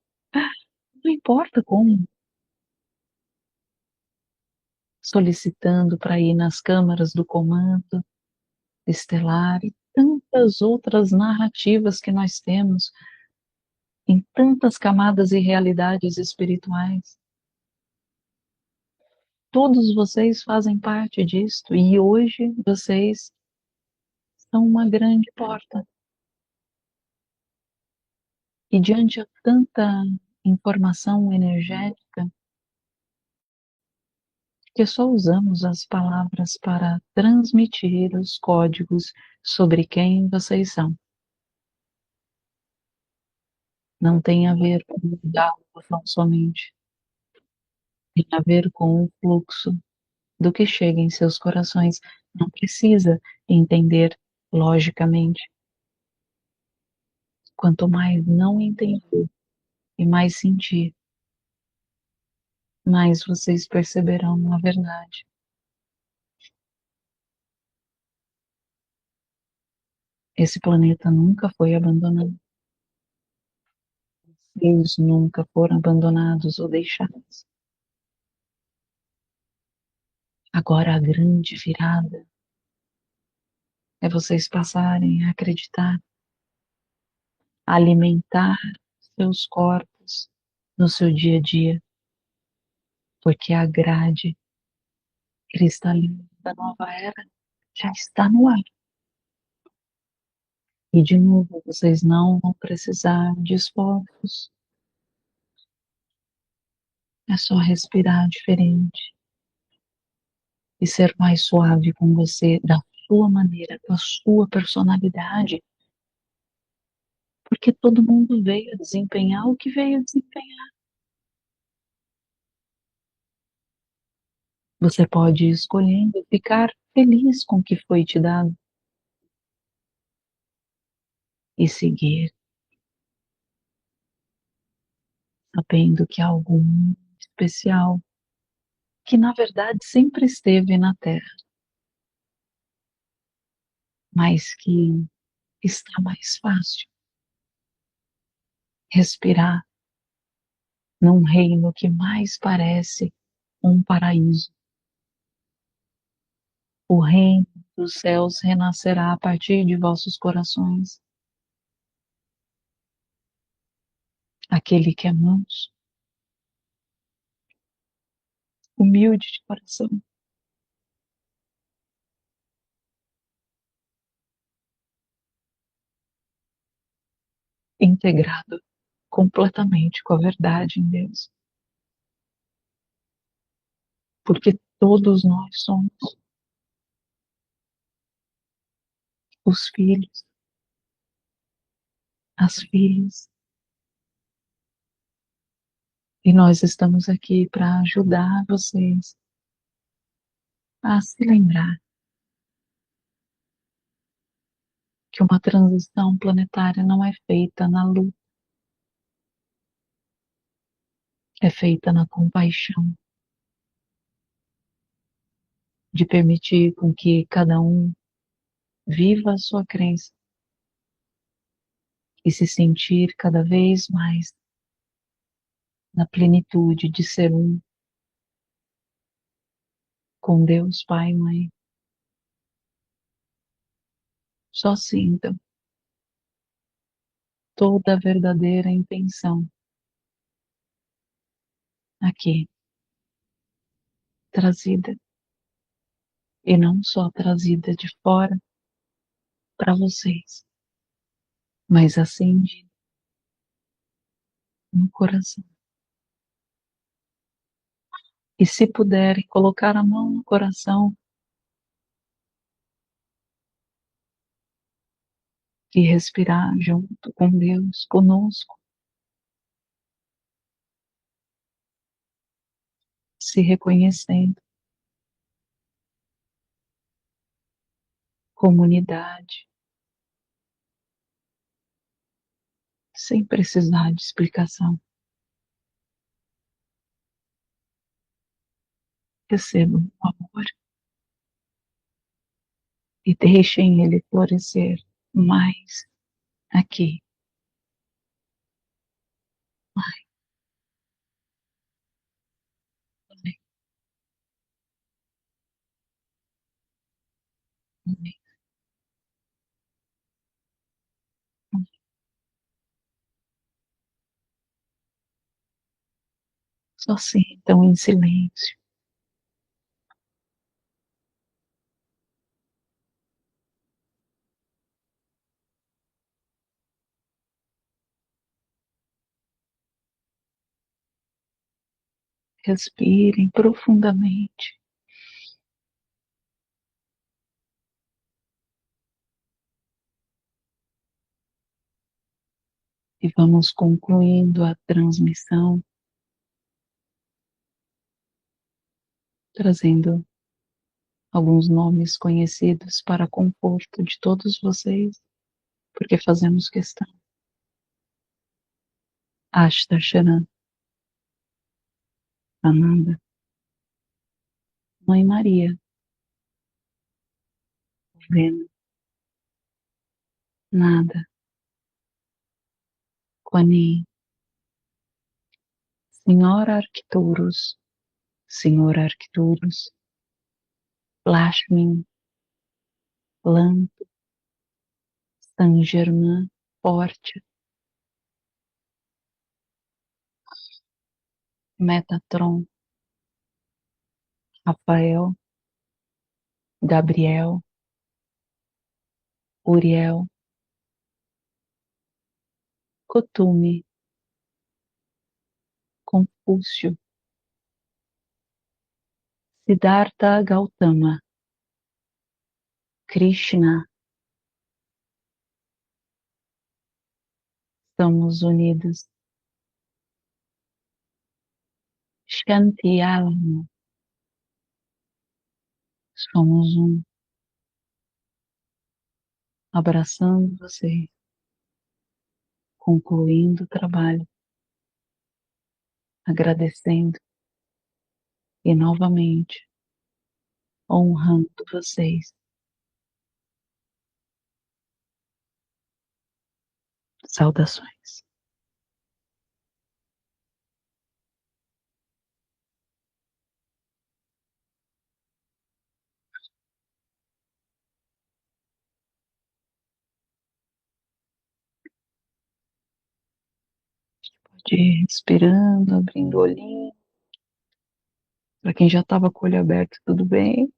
não importa como, solicitando para ir nas câmaras do comando estelar e tantas outras narrativas que nós temos em tantas camadas e realidades espirituais. Todos vocês fazem parte disto e hoje vocês são uma grande porta. E diante de tanta informação energética, que só usamos as palavras para transmitir os códigos sobre quem vocês são. Não tem a ver com o diálogo tão somente. Tem a ver com o fluxo do que chega em seus corações. Não precisa entender logicamente. Quanto mais não entender e mais sentir, mais vocês perceberão a verdade. Esse planeta nunca foi abandonado. Eles nunca foram abandonados ou deixados. Agora a grande virada é vocês passarem a acreditar, a alimentar seus corpos no seu dia a dia, porque a grade cristalina da nova era já está no ar. E de novo, vocês não vão precisar de esforços. É só respirar diferente e ser mais suave com você, da sua maneira, com a sua personalidade, porque todo mundo veio desempenhar o que veio desempenhar. Você pode ir escolhendo ficar feliz com o que foi te dado e seguir, sabendo que há algo muito especial, que na verdade sempre esteve na Terra, mas que está mais fácil respirar num reino que mais parece um paraíso. O reino dos céus renascerá a partir de vossos corações. Aquele que é manso, humilde de coração, integrado completamente com a verdade em Deus. Porque todos nós somos os filhos, as filhas, e nós estamos aqui para ajudar vocês a se lembrar que uma transição planetária não é feita na luz, é feita na compaixão, de permitir com que cada um viva a sua crença e se sentir cada vez mais na plenitude de ser um com Deus Pai e Mãe. Só sintam toda a verdadeira intenção aqui trazida, e não só trazida de fora para vocês, mas acendida no coração. E se puderem colocar a mão no coração e respirar junto com Deus, conosco, se reconhecendo como unidade, sem precisar de explicação. Recebam o amor e deixem ele florescer mais aqui, mais. Só sintam em silêncio. Respirem profundamente e vamos concluindo a transmissão, trazendo alguns nomes conhecidos para conforto de todos vocês, porque fazemos questão. Ashtar Sharan, Ananda, Mãe Maria, Vena, Nada, Quani, Senhora Arcturus, Senhor Arcturus, Lashmin, Lam, Saint Germain, Portia, Metatron, Rafael, Gabriel, Uriel, Cotume, Confúcio, Siddhartha Gautama, Krishna, estamos unidos. Shanti Alma, somos um, abraçando vocês, concluindo o trabalho, agradecendo e novamente honrando vocês. Saudações. Pode ir respirando, abrindo o olhinho. Para quem já estava com o olho aberto, tudo bem.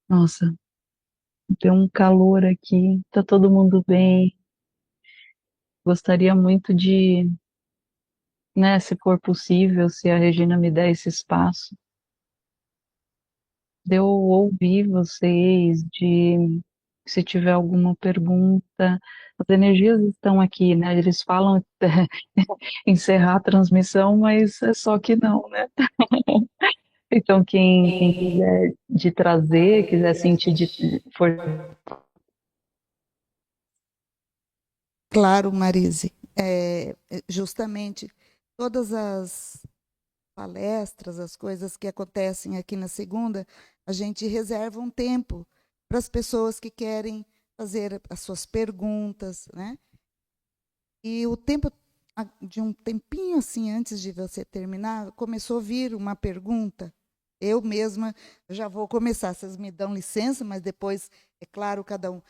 Nossa, tem um calor aqui, tá todo mundo bem. Gostaria muito de, né, se for possível, se a Regina me der esse espaço, de eu ouvir vocês, de se tiver alguma pergunta. As energias estão aqui, né? Eles falam encerrar a transmissão, mas é só que não, né? Então, quem quiser de trazer, quiser sentir de for. Claro, Marise. Justamente todas as palestras, as coisas que acontecem aqui na segunda, a gente reserva um tempo para as pessoas que querem fazer as suas perguntas, né? E o tempo de um tempinho assim antes de você terminar, começou a vir uma pergunta. Eu mesma já vou começar, vocês me dão licença, mas depois, é claro, cada um.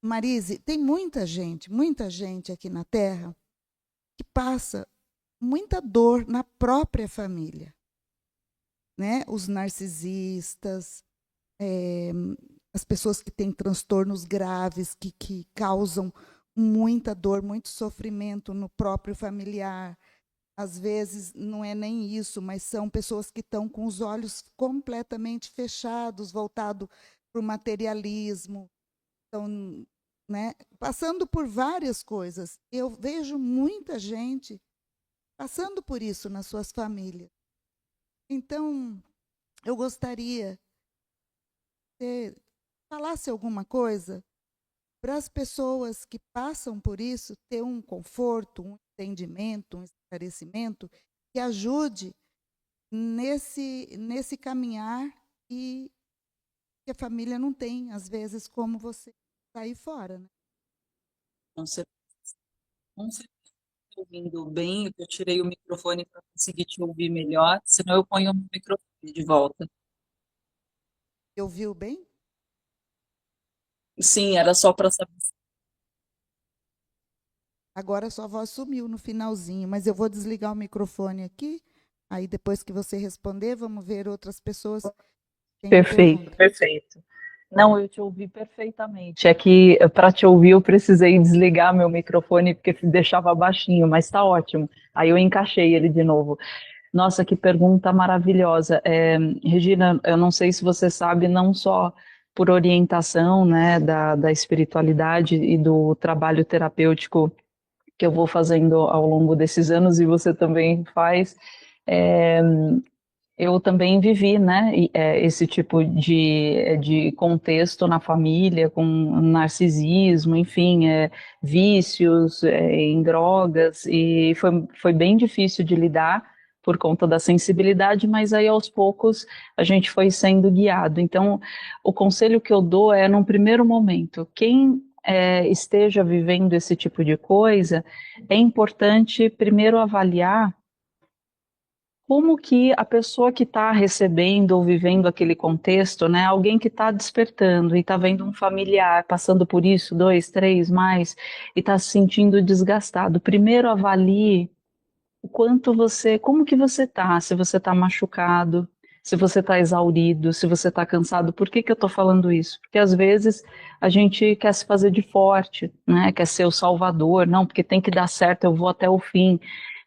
Marise, tem muita gente aqui na Terra que passa muita dor na própria família, né? Os narcisistas, as pessoas que têm transtornos graves que causam muita dor, muito sofrimento no próprio familiar. Às vezes não é nem isso, mas são pessoas que estão com os olhos completamente fechados, voltados para o materialismo, estão, né, passando por várias coisas. Eu vejo muita gente passando por isso nas suas famílias. Então, eu gostaria que você falasse alguma coisa para as pessoas que passam por isso ter um conforto, um entendimento, um esclarecimento que ajude nesse caminhar e que a família não tem, às vezes, como você sair fora. Né? Com certeza, com certeza, ouvindo bem, eu tirei o microfone para conseguir te ouvir melhor, senão eu ponho o microfone de volta. Ouviu bem? Sim, era só para saber. Agora sua voz sumiu no finalzinho, mas eu vou desligar o microfone aqui. Aí depois que você responder, vamos ver outras pessoas que têm Perfeito, pergunta. perfeito. Não, eu te ouvi perfeitamente. É que para te ouvir eu precisei desligar meu microfone porque deixava baixinho, mas está ótimo. Aí eu encaixei ele de novo. Nossa, que pergunta maravilhosa. Regina, eu não sei se você sabe, não só por orientação, né, da espiritualidade e do trabalho terapêutico que eu vou fazendo ao longo desses anos e você também faz, é, eu também vivi, né, esse tipo de contexto na família, com narcisismo, enfim, vícios, em drogas, e foi bem difícil de lidar por conta da sensibilidade, mas aí aos poucos a gente foi sendo guiado. Então, o conselho que eu dou é, num primeiro momento, quem esteja vivendo esse tipo de coisa, é importante primeiro avaliar como que a pessoa que está recebendo ou vivendo aquele contexto, né, alguém que está despertando e está vendo um familiar passando por isso, dois, três, mais, e está se sentindo desgastado, primeiro avalie o quanto você, como que você está, se você está machucado, se você está exaurido, se você está cansado. Por que que eu estou falando isso? Porque às vezes a gente quer se fazer de forte, né? Quer ser o salvador, não, porque tem que dar certo, eu vou até o fim.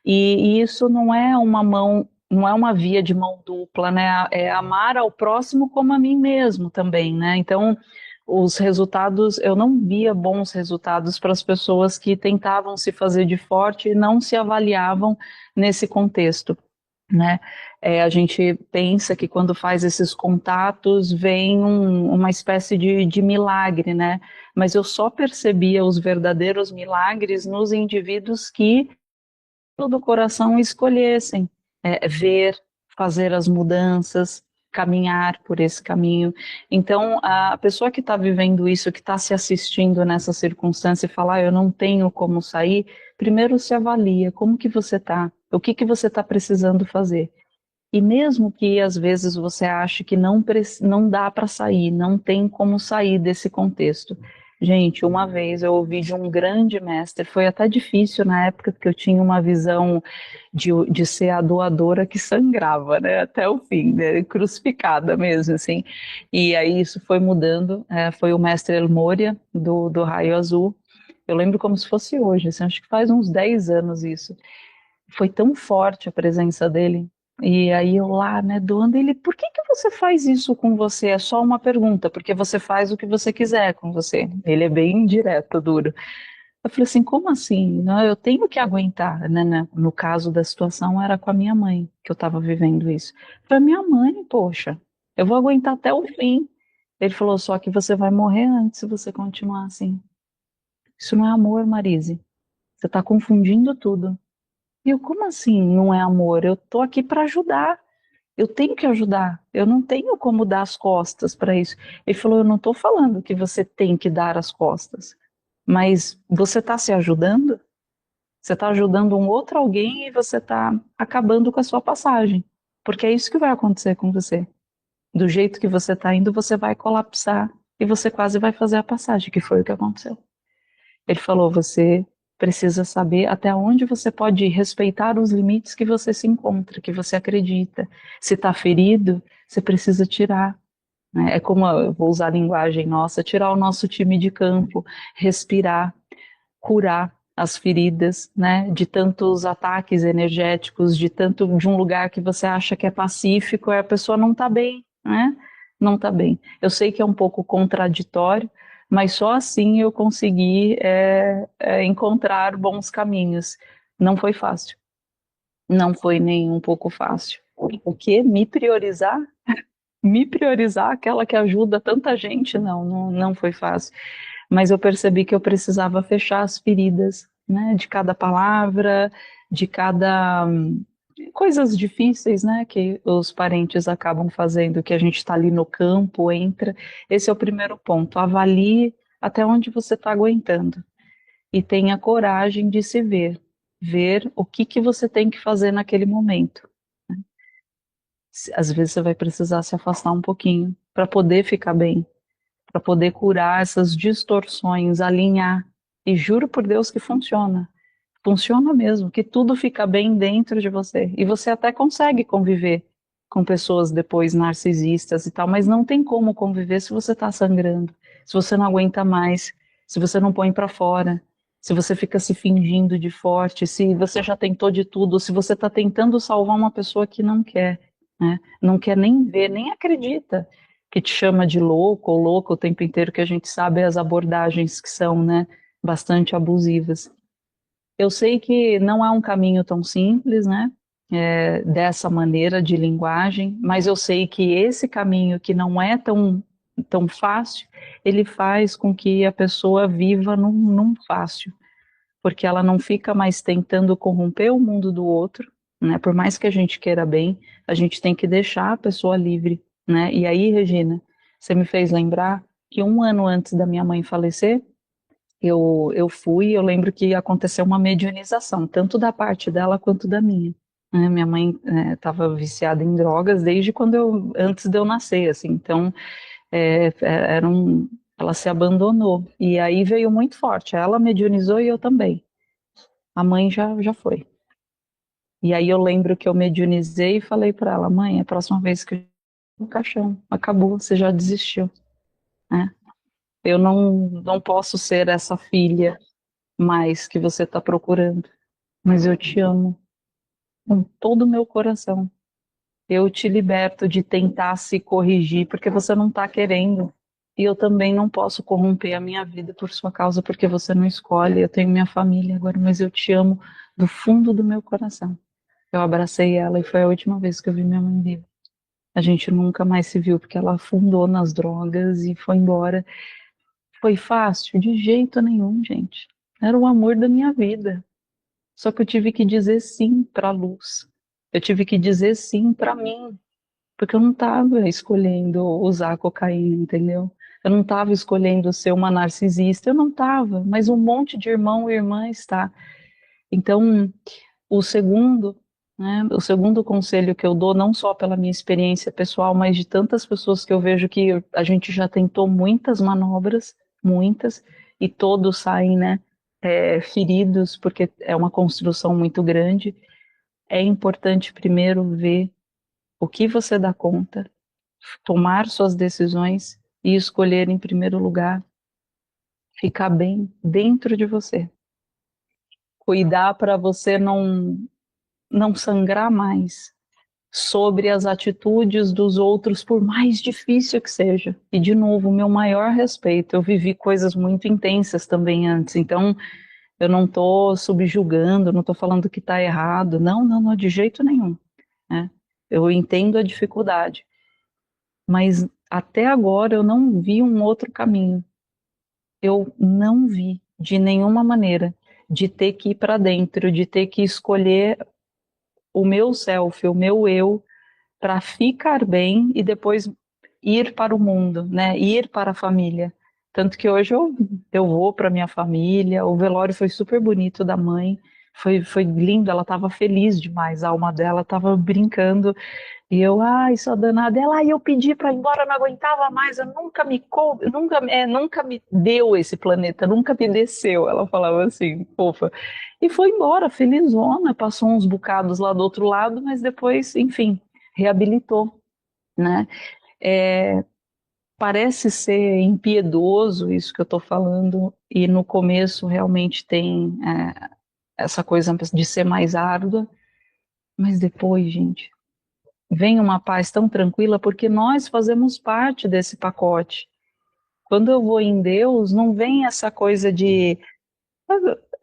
E isso não é uma mão, não é uma via de mão dupla, né? É amar ao próximo como a mim mesmo também, né? Então, os resultados, eu não via bons resultados para as pessoas que tentavam se fazer de forte e não se avaliavam nesse contexto, né? A gente pensa que quando faz esses contatos vem uma espécie de milagre, né? Mas eu só percebia os verdadeiros milagres nos indivíduos que do coração escolhessem ver, fazer as mudanças, caminhar por esse caminho. Então, a pessoa que está vivendo isso, que está se assistindo nessa circunstância e falar, eu não tenho como sair, primeiro se avalia, como que você está? O que que você está precisando fazer? E mesmo que às vezes você ache que não dá para sair, não tem como sair desse contexto. Gente, uma vez eu ouvi de um grande mestre, foi até difícil na época, porque eu tinha uma visão de ser a doadora que sangrava, né, até o fim, né, crucificada mesmo, assim. E aí isso foi mudando, foi o mestre El Moria, do Raio Azul. Eu lembro como se fosse hoje, assim, acho que faz uns 10 anos isso. Foi tão forte a presença dele. E aí eu lá, né, doando ele, por que que você faz isso com você? É só uma pergunta, porque você faz o que você quiser com você. Ele é bem direto, duro. Eu falei assim, como assim? Não, eu tenho que aguentar, né? No caso da situação era com a minha mãe que eu estava vivendo isso. Para minha mãe, poxa, eu vou aguentar até o fim. Ele falou, só que você vai morrer antes se você continuar assim. Isso não é amor, Marise. Você está confundindo tudo. E eu, como assim não é amor? Eu tô aqui para ajudar. Eu tenho que ajudar. Eu não tenho como dar as costas para isso. Ele falou: eu não estou falando que você tem que dar as costas, mas você está se ajudando? Você está ajudando um outro alguém e você está acabando com a sua passagem. Porque é isso que vai acontecer com você. Do jeito que você está indo, você vai colapsar e você quase vai fazer a passagem, que foi o que aconteceu. Ele falou: você precisa saber até onde você pode respeitar os limites que você se encontra, que você acredita. Se está ferido, você precisa tirar. Né? É como, eu vou usar a linguagem nossa, tirar o nosso time de campo, respirar, curar as feridas, né, de tantos ataques energéticos, de um lugar que você acha que é pacífico, e a pessoa não está bem, né? Não está bem. Eu sei que é um pouco contraditório, mas só assim eu consegui encontrar bons caminhos. Não foi fácil, não foi nem um pouco fácil. O que me priorizar aquela que ajuda tanta gente, não foi fácil. Mas eu percebi que eu precisava fechar as feridas, né, de cada palavra, de cada coisas difíceis, né, que os parentes acabam fazendo, que a gente está ali no campo, entra. Esse é o primeiro ponto. Avalie até onde você está aguentando e tenha coragem de se ver o que que você tem que fazer naquele momento. Às vezes você vai precisar se afastar um pouquinho para poder ficar bem, para poder curar essas distorções, alinhar. E juro por Deus que funciona. Funciona mesmo, que tudo fica bem dentro de você. E você até consegue conviver com pessoas depois narcisistas e tal, mas não tem como conviver se você está sangrando, se você não aguenta mais, se você não põe para fora, se você fica se fingindo de forte, se você já tentou de tudo, se você está tentando salvar uma pessoa que não quer, né? Não quer nem ver, nem acredita, que te chama de louco ou louco o tempo inteiro, que a gente sabe as abordagens que são, né, bastante abusivas. Eu sei que não é um caminho tão simples, né? Dessa maneira de linguagem, mas eu sei que esse caminho que não é tão fácil, ele faz com que a pessoa viva num fácil, porque ela não fica mais tentando corromper o mundo do outro, né? Por mais que a gente queira bem, a gente tem que deixar a pessoa livre, né? E aí, Regina, você me fez lembrar que um ano antes da minha mãe falecer, eu lembro que aconteceu uma medianização, tanto da parte dela quanto da minha. Né? Minha mãe estava viciada em drogas desde antes de eu nascer, assim, então era ela se abandonou, e aí veio muito forte, ela medianizou e eu também. A mãe já foi. E aí eu lembro que eu mediunizei e falei para ela, mãe, a próxima vez que eu no caixão, acabou, você já desistiu, né? Eu não posso ser essa filha mais que você está procurando, mas eu te amo com todo o meu coração. Eu te liberto de tentar se corrigir porque você não está querendo. E eu também não posso corromper a minha vida por sua causa porque você não escolhe. Eu tenho minha família agora, mas eu te amo do fundo do meu coração. Eu abracei ela e foi a última vez que eu vi minha mãe viva. A gente nunca mais se viu porque ela afundou nas drogas e foi embora. Foi fácil? De jeito nenhum, gente. Era o amor da minha vida. Só que eu tive que dizer sim para a luz. Eu tive que dizer sim para mim, porque eu não estava escolhendo usar cocaína, entendeu? Eu não estava escolhendo ser uma narcisista, eu não estava, mas um monte de irmão e irmã está. Então, o segundo, né, o segundo conselho que eu dou, não só pela minha experiência pessoal, mas de tantas pessoas que eu vejo que a gente já tentou muitas manobras, muitas, e todos saem, né, feridos, porque é uma construção muito grande. É importante primeiro ver o que você dá conta, tomar suas decisões e escolher em primeiro lugar ficar bem dentro de você. Cuidar para você não sangrar mais sobre as atitudes dos outros, por mais difícil que seja. E, de novo, o meu maior respeito. Eu vivi coisas muito intensas também antes, então eu não estou subjugando, não estou falando que está errado. Não, não, não, de jeito nenhum. Né? Eu entendo a dificuldade, mas até agora eu não vi um outro caminho. Eu não vi de nenhuma maneira de ter que ir para dentro, de ter que escolher o meu self, o meu eu, para ficar bem e depois ir para o mundo, né? Ir para a família. Tanto que hoje eu vou para minha família, o velório foi super bonito da mãe, foi lindo, ela estava feliz demais, a alma dela estava brincando, e eu, ai, só danada, ela, ai, eu pedi para ir embora, não aguentava mais, eu nunca me coube, nunca me deu esse planeta, nunca me desceu, ela falava assim, fofa. E foi embora, felizona, passou uns bocados lá do outro lado, mas depois, enfim, reabilitou, né? É, parece ser impiedoso isso que eu estou falando, e no começo realmente tem essa coisa de ser mais árdua, mas depois, gente, vem uma paz tão tranquila porque nós fazemos parte desse pacote. Quando eu vou em Deus, não vem essa coisa de.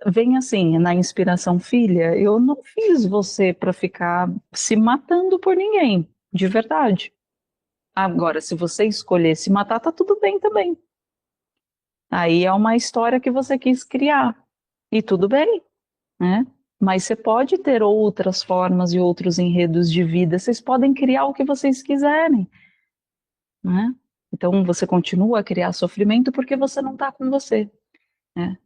Vem assim, na inspiração, filha, eu não fiz você para ficar se matando por ninguém, de verdade. Agora, se você escolher se matar, tá tudo bem também. Aí é uma história que você quis criar. E tudo bem, né? Mas você pode ter outras formas e outros enredos de vida. Vocês podem criar o que vocês quiserem, né? Então você continua a criar sofrimento porque você não está com você, né?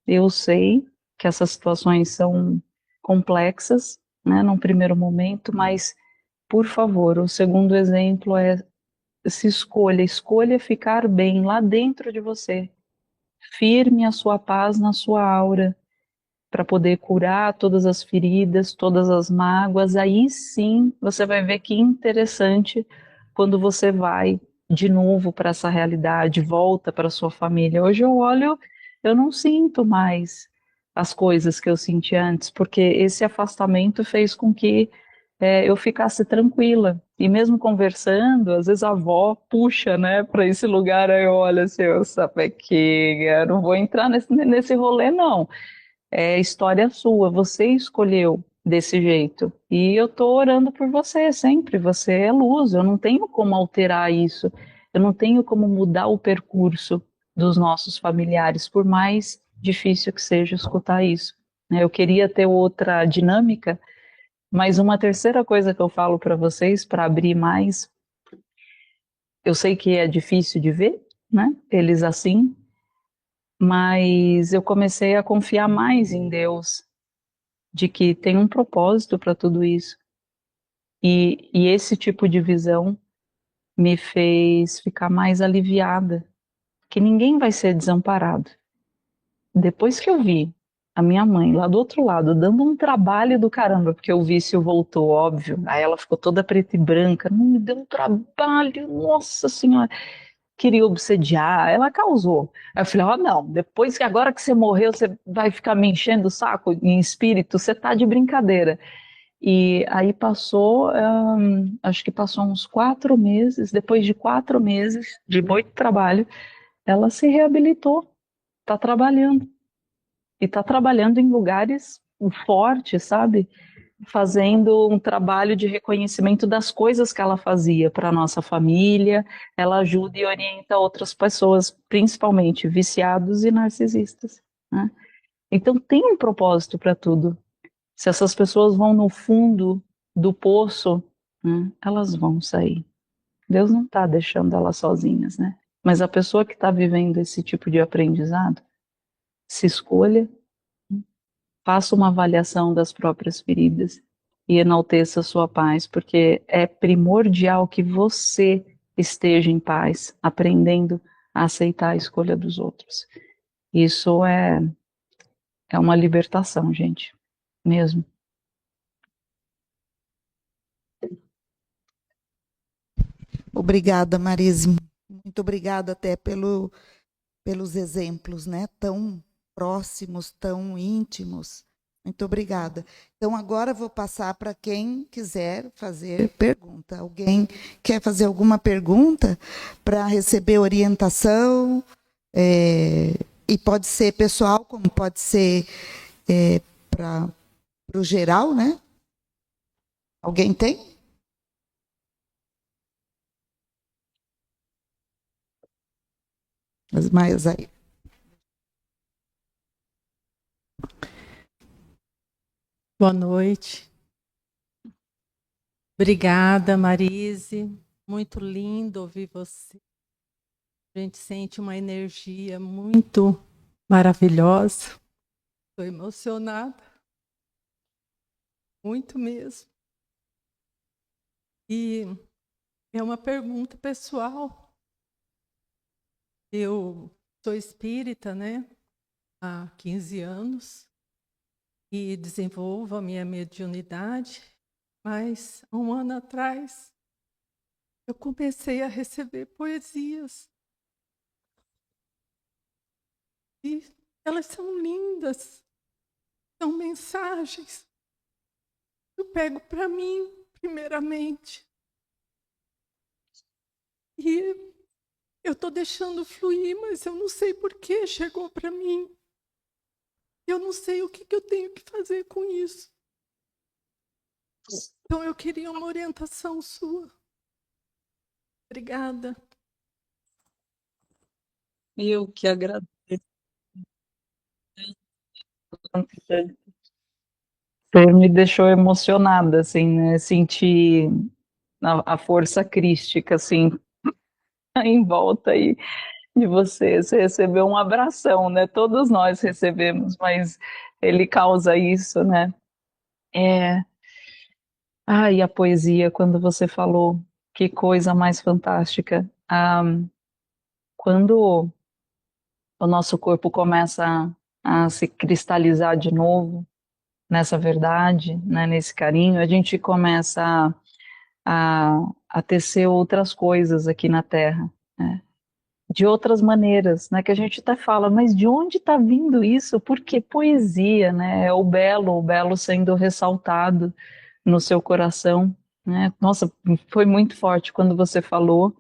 Eu sei que essas situações são complexas, né, num primeiro momento, mas por favor, o segundo exemplo é se escolha ficar bem lá dentro de você. Firme a sua paz na sua aura, para poder curar todas as feridas, todas as mágoas. Aí sim você vai ver que interessante quando você vai de novo para essa realidade, volta para sua família. Hoje eu olho, eu não sinto mais as coisas que eu senti antes, porque esse afastamento fez com que eu ficasse tranquila. E mesmo conversando, às vezes a avó puxa, né, para esse lugar, aí eu olho assim, eu sapequinha, não vou entrar nesse rolê, não. É história sua, você escolheu desse jeito. E eu tô orando por você sempre, você é luz, eu não tenho como alterar isso, eu não tenho como mudar o percurso dos nossos familiares, por mais difícil que seja escutar isso. Né? Eu queria ter outra dinâmica, mas uma terceira coisa que eu falo para vocês, para abrir mais, eu sei que é difícil de ver, né? Eles assim, mas eu comecei a confiar mais em Deus, de que tem um propósito para tudo isso. E esse tipo de visão me fez ficar mais aliviada, que ninguém vai ser desamparado. Depois que eu vi a minha mãe, lá do outro lado, dando um trabalho do caramba, porque o vício voltou, óbvio. Aí ela ficou toda preta e branca, não me deu um trabalho, nossa senhora. Queria obsediar, ela causou. Aí eu falei, ó, não, depois que agora que você morreu, você vai ficar me enchendo o saco em espírito, você tá de brincadeira. E aí passou, acho que passou uns 4 meses, depois de 4 meses de muito trabalho, ela se reabilitou, tá trabalhando. E tá trabalhando em lugares fortes, sabe? Fazendo um trabalho de reconhecimento das coisas que ela fazia para a nossa família, ela ajuda e orienta outras pessoas, principalmente viciados e narcisistas, né? Então tem um propósito para tudo. Se essas pessoas vão no fundo do poço, né, elas vão sair. Deus não está deixando elas sozinhas, né? Mas a pessoa que está vivendo esse tipo de aprendizado, se escolha, faça uma avaliação das próprias feridas e enalteça a sua paz, porque é primordial que você esteja em paz, aprendendo a aceitar a escolha dos outros. Isso é uma libertação, gente, mesmo. Obrigada, Marise. Muito obrigada até pelos exemplos, né? Tão próximos, tão íntimos. Muito obrigada. Então, agora eu vou passar para quem quiser fazer pergunta. Alguém quer fazer alguma pergunta para receber orientação? E pode ser pessoal, como pode ser para o geral, né? Alguém tem? Mas aí. Boa noite. Obrigada, Marise. Muito lindo ouvir você. A gente sente uma energia muito maravilhosa. Estou emocionada. Muito mesmo. E é uma pergunta pessoal. Eu sou espírita, né? Há 15 anos. E desenvolvo a minha mediunidade. Mas, há um ano atrás, eu comecei a receber poesias. E elas são lindas. São mensagens. Eu pego para mim, primeiramente. E eu estou deixando fluir, mas eu não sei por que chegou para mim. Eu não sei o que eu tenho que fazer com isso. Então eu queria uma orientação sua. Obrigada. Eu que agradeço. Você me deixou emocionada, assim, né? Senti a força crística, assim, em volta aí de você. Você recebeu um abração, né? Todos nós recebemos, mas ele causa isso, né? É. Ah, e a poesia, quando você falou, que coisa mais fantástica. Quando o nosso corpo começa a se cristalizar de novo nessa verdade, né, nesse carinho, a gente começa a tecer outras coisas aqui na Terra, né, de outras maneiras, né, que a gente até fala, mas de onde está vindo isso? Porque poesia, né, é o belo sendo ressaltado no seu coração, né? Nossa, foi muito forte quando você falou,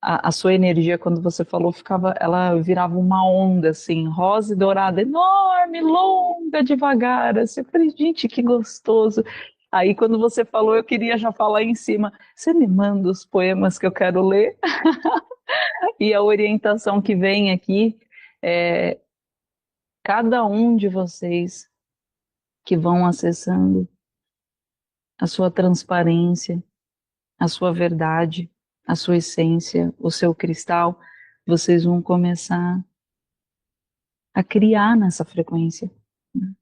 a sua energia quando você falou ficava, ela virava uma onda assim, rosa e dourada, enorme, longa, devagar. Assim, eu falei, gente, que gostoso. Aí quando você falou, eu queria já falar em cima. Você me manda os poemas que eu quero ler e a orientação que vem aqui é cada um de vocês que vão acessando a sua transparência, a sua verdade, a sua essência, o seu cristal, vocês vão começar a criar nessa frequência, né?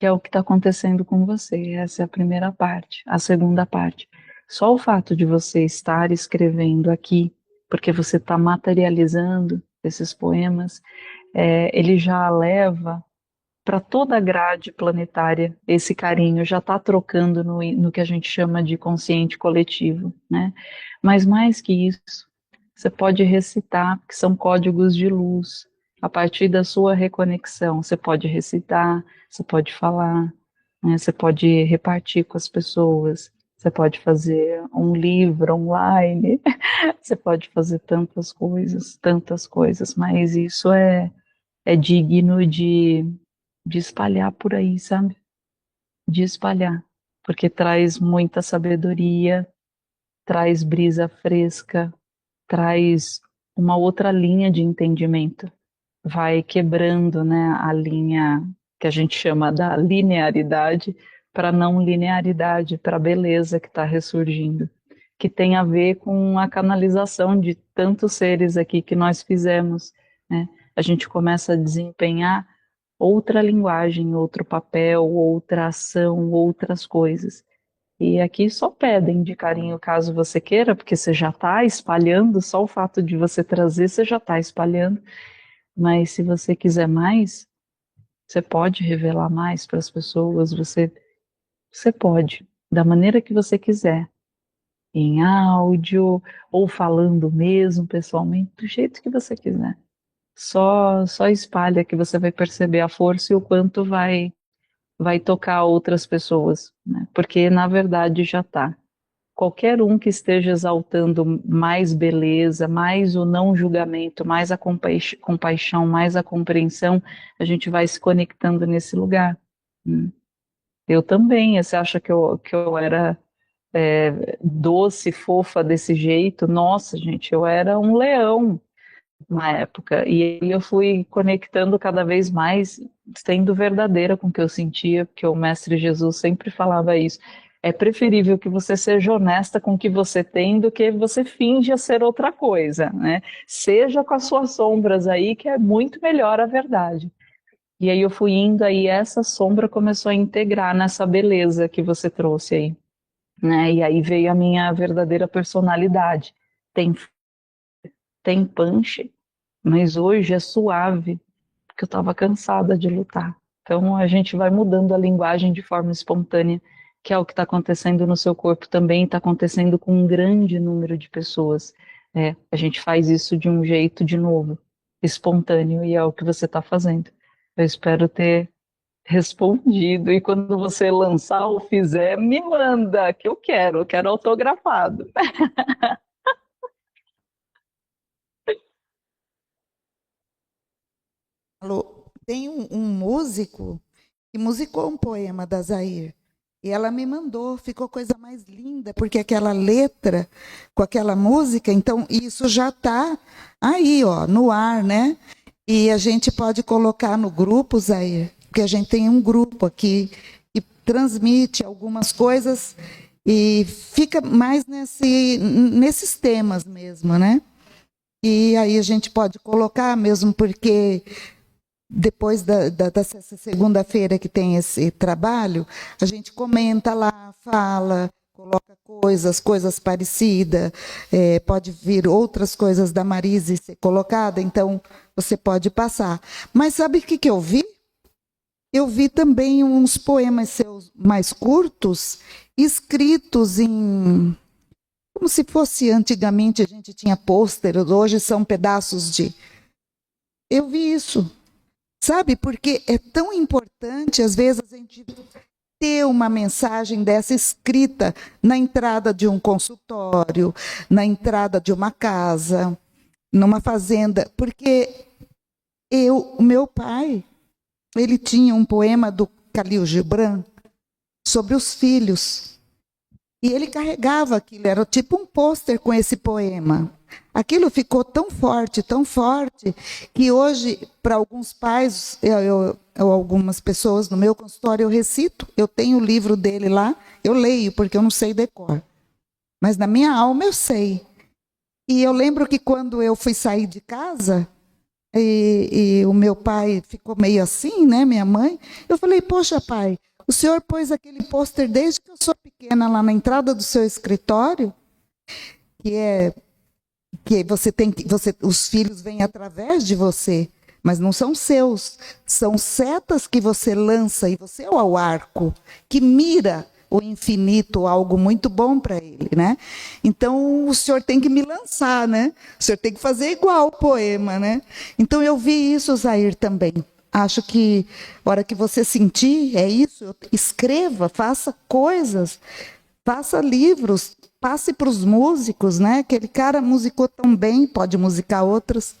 Que é o que está acontecendo com você. Essa é a primeira parte. A segunda parte, só o fato de você estar escrevendo aqui, porque você está materializando esses poemas, ele já leva para toda a grade planetária, esse carinho já está trocando no que a gente chama de consciente coletivo, né? Mas mais que isso, você pode recitar, que são códigos de luz. A partir da sua reconexão, você pode recitar, você pode falar, né? Você pode repartir com as pessoas, você pode fazer um livro online, você pode fazer tantas coisas, mas isso é digno de espalhar por aí, sabe? De espalhar, porque traz muita sabedoria, traz brisa fresca, traz uma outra linha de entendimento, vai quebrando, né, a linha que a gente chama da linearidade para não linearidade, para a beleza que está ressurgindo, que tem a ver com a canalização de tantos seres aqui que nós fizemos, né? A gente começa a desempenhar outra linguagem, outro papel, outra ação, outras coisas. E aqui só pedem de carinho caso você queira, porque você já está espalhando, só o fato de você trazer, você já está espalhando. Mas se você quiser mais, você pode revelar mais para as pessoas, você pode, da maneira que você quiser, em áudio, ou falando mesmo pessoalmente, do jeito que você quiser. Só espalha que você vai perceber a força e o quanto vai tocar outras pessoas, né? Porque na verdade já está. Qualquer um que esteja exaltando mais beleza, mais o não julgamento, mais a compaixão, mais a compreensão, a gente vai se conectando nesse lugar. Eu também, você acha que eu era doce, fofa desse jeito? Nossa, gente, eu era um leão na época. E aí eu fui conectando cada vez mais, sendo verdadeira com o que eu sentia, porque o Mestre Jesus sempre falava isso. É preferível que você seja honesta com o que você tem do que você finja ser outra coisa, né? Seja com as suas sombras aí, que é muito melhor a verdade. E aí eu fui indo, aí essa sombra começou a integrar nessa beleza que você trouxe aí, né? E aí veio a minha verdadeira personalidade. Tem punch, mas hoje é suave, porque eu estava cansada de lutar. Então a gente vai mudando a linguagem de forma espontânea, que é o que está acontecendo no seu corpo também, está acontecendo com um grande número de pessoas. A gente faz isso de um jeito, de novo, espontâneo, e é o que você está fazendo. Eu espero ter respondido, e quando você lançar ou fizer, me manda, que eu quero autografado. Tem um músico que musicou um poema da Zaire. E ela me mandou, ficou coisa mais linda, porque aquela letra com aquela música, então isso já está aí, ó, no ar, né? E a gente pode colocar no grupo, Zaire, porque a gente tem um grupo aqui que transmite algumas coisas e fica mais nesses temas mesmo, né? E aí a gente pode colocar mesmo, porque depois dessa segunda-feira que tem esse trabalho, a gente comenta lá, fala, coloca coisas parecidas, pode vir outras coisas da Marise ser colocada, então você pode passar. Mas sabe o que eu vi? Eu vi também uns poemas seus mais curtos, escritos em... como se fosse antigamente a gente tinha pôster, hoje são pedaços de... Eu vi isso. Sabe, porque é tão importante, às vezes, a gente ter uma mensagem dessa escrita na entrada de um consultório, na entrada de uma casa, numa fazenda. Porque o meu pai, ele tinha um poema do Khalil Gibran sobre os filhos. E ele carregava aquilo, era tipo um pôster com esse poema. Aquilo ficou tão forte, que hoje, para alguns pais, algumas pessoas no meu consultório, eu recito, eu tenho o livro dele lá, eu leio, porque eu não sei decor. Mas na minha alma eu sei. E eu lembro que quando eu fui sair de casa, e o meu pai ficou meio assim, né, minha mãe, eu falei, poxa, pai, o senhor pôs aquele pôster desde que eu sou pequena lá na entrada do seu escritório, que você tem os filhos vêm através de você, mas não são seus. São setas que você lança e você é o arco que mira o infinito, algo muito bom para ele, né? Então o senhor tem que me lançar, né? O senhor tem que fazer igual o poema, né? Então eu vi isso, Zair, também. Acho que a hora que você sentir, é isso, escreva, faça coisas, faça livros, passe para os músicos, né? Aquele cara musicou tão bem, pode musicar outros.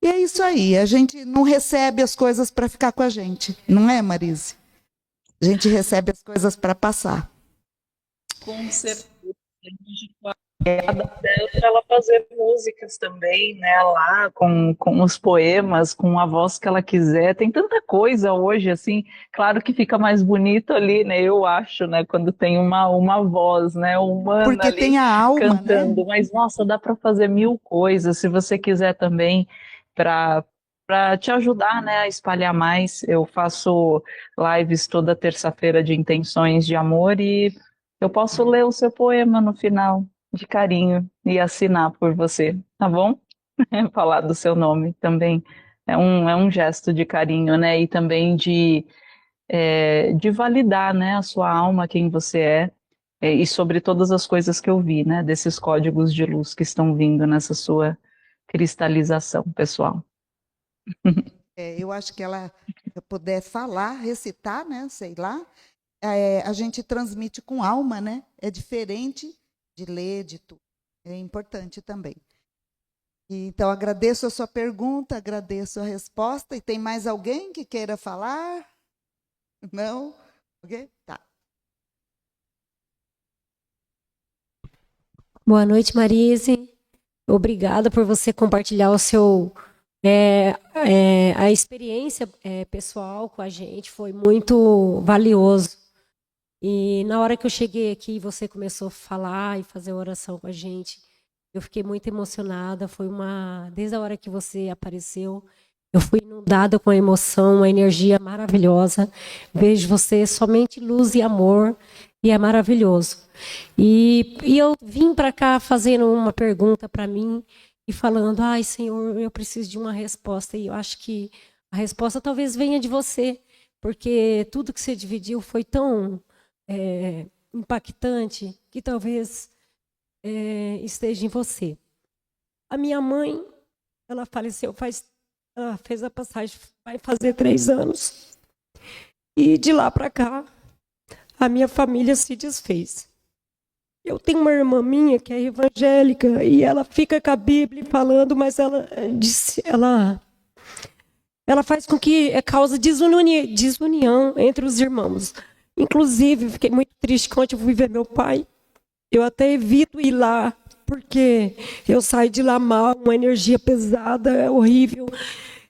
E é isso aí, a gente não recebe as coisas para ficar com a gente, não é, Marise? A gente recebe as coisas para passar. Com certeza. Para ela fazer músicas também, né, lá com os poemas, com a voz que ela quiser. Tem tanta coisa hoje, assim, claro que fica mais bonito ali, né, eu acho, né, quando tem uma voz, né, humana Porque ali tem a alma, cantando. né? Mas, nossa, dá para fazer mil coisas, se você quiser também, para te ajudar, né, a espalhar mais. Eu faço lives toda terça-feira de intenções de amor e eu posso ler o seu poema no final de carinho e assinar por você, tá bom? Falar do seu nome também é um gesto de carinho, né? E também de validar, né, a sua alma, quem você e sobre todas as coisas que eu vi, né? Desses códigos de luz que estão vindo nessa sua cristalização, pessoal. Eu acho que ela, se eu puder falar, recitar, né? Sei lá, a gente transmite com alma, né? É diferente de ler, de tudo. É importante também. Então, agradeço a sua pergunta, agradeço a resposta. E tem mais alguém que queira falar? Não? Ok? Tá. Boa noite, Marise. Obrigada por você compartilhar o seu a experiência pessoal com a gente. Foi muito valioso. E na hora que eu cheguei aqui, você começou a falar e fazer oração com a gente. Eu fiquei muito emocionada. Desde a hora que você apareceu, eu fui inundada com a emoção, uma energia maravilhosa. Vejo você somente luz e amor, e é maravilhoso. E eu vim para cá fazendo uma pergunta para mim e falando: ai, Senhor, eu preciso de uma resposta. E eu acho que a resposta talvez venha de você, porque tudo que você dividiu foi tão impactante que talvez esteja em você. A minha mãe, ela faleceu ela fez a passagem, vai fazer 3 anos. E de lá para cá, a minha família se desfez. Eu tenho uma irmã minha que é evangélica e ela fica com a Bíblia falando, mas ela faz com que causa desunião entre os irmãos. Inclusive, fiquei muito triste quando eu fui ver meu pai. Eu até evito ir lá, porque eu saio de lá mal, uma energia pesada, horrível.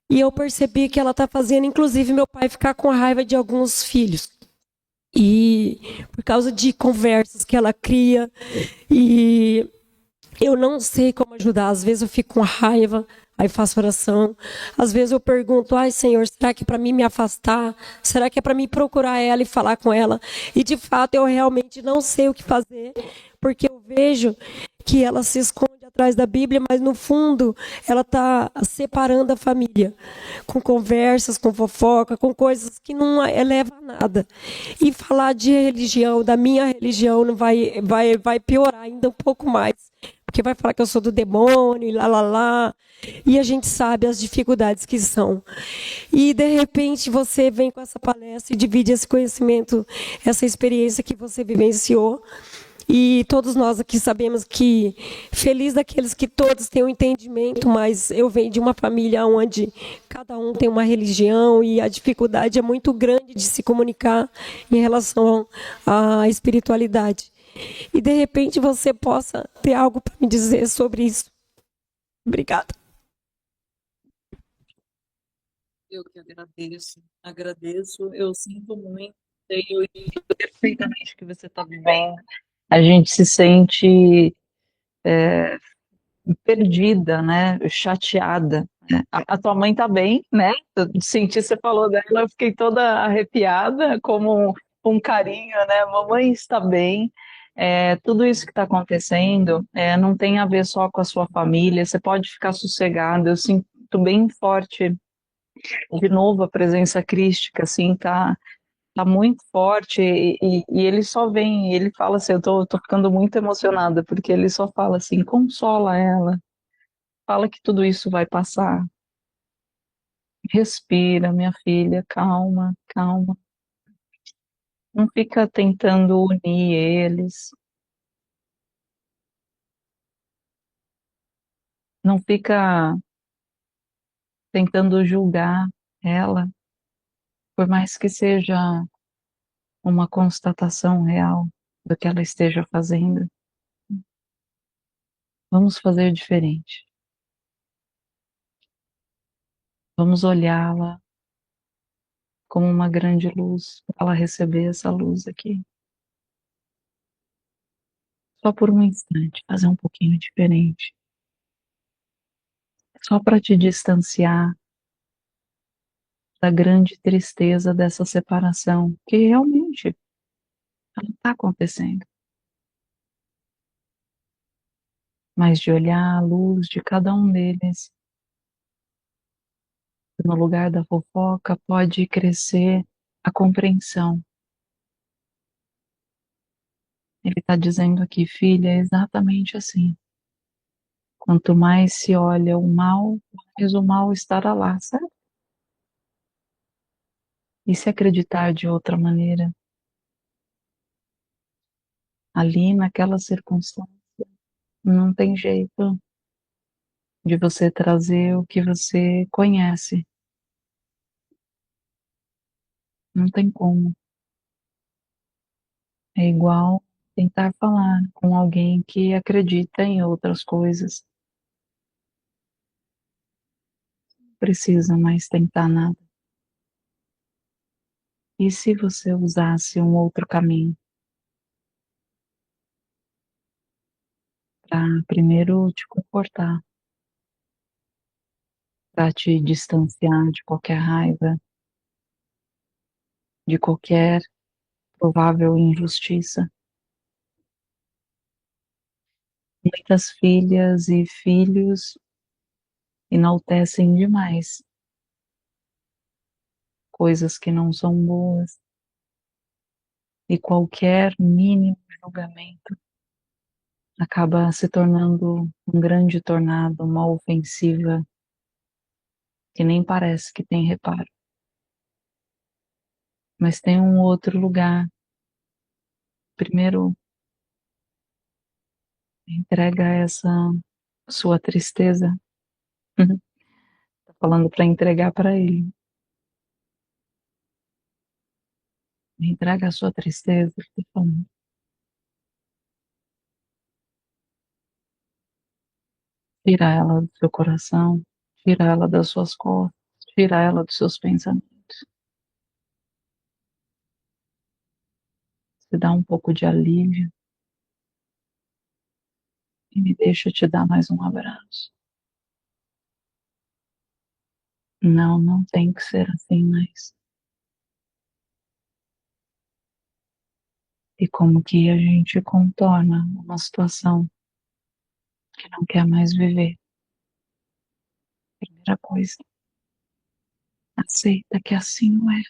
E eu percebi que ela está fazendo, inclusive, meu pai ficar com raiva de alguns filhos. E por causa de conversas que ela cria, e eu não sei como ajudar. Às vezes eu fico com raiva, aí faço oração. Às vezes eu pergunto: ai, Senhor, será que é para mim me afastar? Será que é para mim procurar ela e falar com ela? E de fato eu realmente não sei o que fazer, porque eu vejo que ela se esconde atrás da Bíblia, mas no fundo ela está separando a família, com conversas, com fofoca, com coisas que não elevam a nada. E falar de religião, da minha religião, não vai piorar ainda um pouco mais, porque vai falar que eu sou do demônio e lá. E a gente sabe as dificuldades que são. E, de repente, você vem com essa palestra e divide esse conhecimento, essa experiência que você vivenciou. E todos nós aqui sabemos que, feliz daqueles que todos têm um entendimento, mas eu venho de uma família onde cada um tem uma religião e a dificuldade é muito grande de se comunicar em relação à espiritualidade. E, de repente, você possa ter algo para me dizer sobre isso. Obrigada. Eu que agradeço, eu sinto muito, eu entendo perfeitamente o que você está vivendo. A gente se sente perdida, né? Chateada. Né? A tua mãe tá bem, né? Eu senti, você falou dela, eu fiquei toda arrepiada, como um carinho, né? Mamãe está bem. Tudo isso que está acontecendo não tem a ver só com a sua família, você pode ficar sossegada, eu sinto bem forte De novo, a presença crística, assim, tá muito forte e ele só vem, ele fala assim, eu tô ficando muito emocionada, porque ele só fala assim, consola ela, fala que tudo isso vai passar, respira, minha filha, calma, calma, não fica tentando unir eles, não fica tentando julgar ela, por mais que seja uma constatação real do que ela esteja fazendo, vamos fazer diferente, vamos olhá-la como uma grande luz, para ela receber essa luz aqui. Só por um instante, fazer um pouquinho diferente. Só para te distanciar da grande tristeza dessa separação, que realmente ela está acontecendo. Mas de olhar a luz de cada um deles, no lugar da fofoca, pode crescer a compreensão. Ele está dizendo aqui, filha, é exatamente assim. Quanto mais se olha o mal, mais o mal estará lá, certo? E se acreditar de outra maneira, ali naquela circunstância, não tem jeito de você trazer o que você conhece. Não tem como. É igual tentar falar com alguém que acredita em outras coisas. Não precisa mais tentar nada. E se você usasse um outro caminho para primeiro te comportar, para te distanciar de qualquer raiva, de qualquer provável injustiça? Muitas filhas e filhos enaltecem demais coisas que não são boas, e qualquer mínimo julgamento acaba se tornando um grande tornado, uma ofensiva que nem parece que tem reparo. Mas tem um outro lugar. Primeiro, entrega essa sua tristeza. Tá falando para entregar para ele. Entrega a sua tristeza, tá falando. Tira ela do seu coração, tira ela das suas costas, tira ela dos seus pensamentos. Se dá um pouco de alívio e me deixa te dar mais um abraço. Não, não tem que ser assim mais. E como que a gente contorna uma situação que não quer mais viver? Primeira coisa, aceita que assim não é.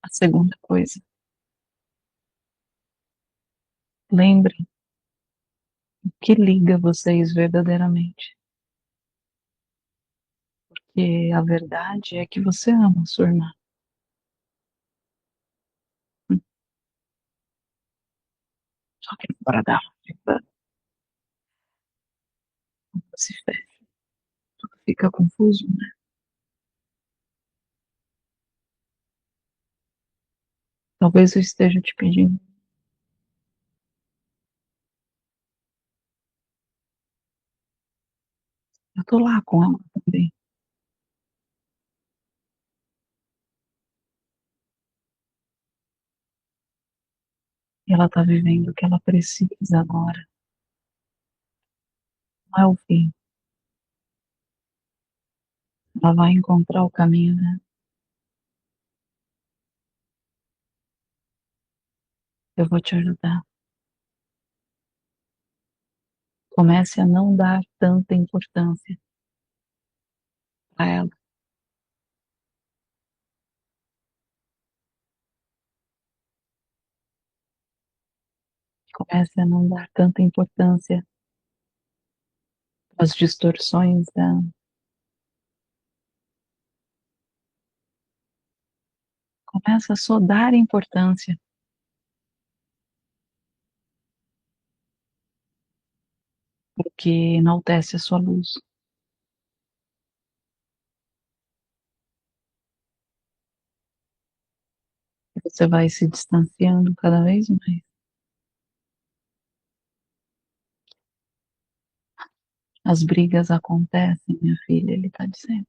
A segunda coisa, lembre o que liga vocês verdadeiramente. Porque a verdade é que você ama a sua irmã. Só que fora da raiva, se fecha, tudo fica confuso, né? Talvez eu esteja te pedindo. Eu tô lá com ela também. E ela tá vivendo o que ela precisa agora. Não é o fim. Ela vai encontrar o caminho, né? Eu vou te ajudar. Comece a não dar tanta importância a ela. Comece a não dar tanta importância às distorções dela. Começa a só dar importância. Porque enaltece a sua luz. E você vai se distanciando cada vez mais. As brigas acontecem, minha filha, ele está dizendo.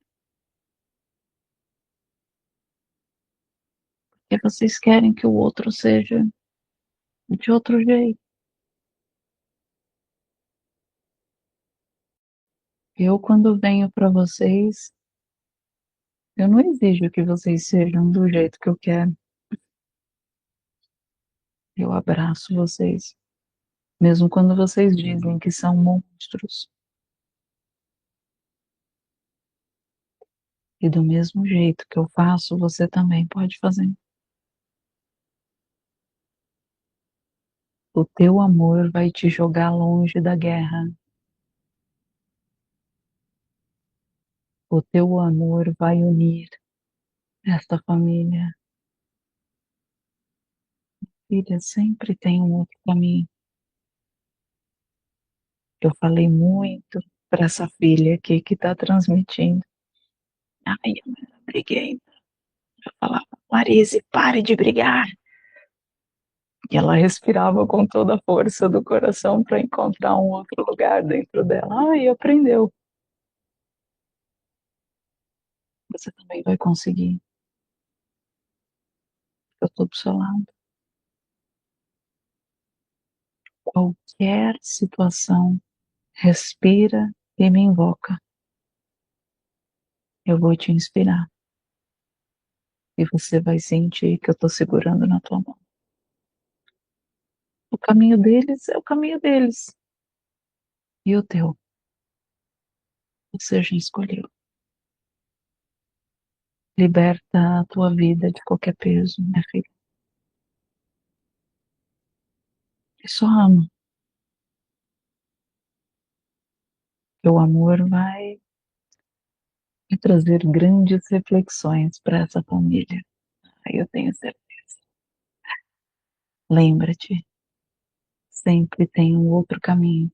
Porque vocês querem que o outro seja de outro jeito. Eu, quando venho para vocês, eu não exijo que vocês sejam do jeito que eu quero. Eu abraço vocês, mesmo quando vocês dizem que são monstros. E do mesmo jeito que eu faço, você também pode fazer. O teu amor vai te jogar longe da guerra. O teu amor vai unir esta família. Filha, sempre tem um outro caminho. Eu falei muito para essa filha aqui que está transmitindo. Ai, eu briguei. Eu falava, Marise, pare de brigar. E ela respirava com toda a força do coração para encontrar um outro lugar dentro dela. Ai, aprendeu. Você também vai conseguir. Eu estou do seu lado. Qualquer situação, respira e me invoca. Eu vou te inspirar. E você vai sentir que eu estou segurando na tua mão. O caminho deles é o caminho deles. E o teu? Você já escolheu. Liberta a tua vida de qualquer peso, minha filha. E só ama. O amor vai trazer grandes reflexões para essa família. Aí eu tenho certeza. Lembra-te, sempre tem um outro caminho.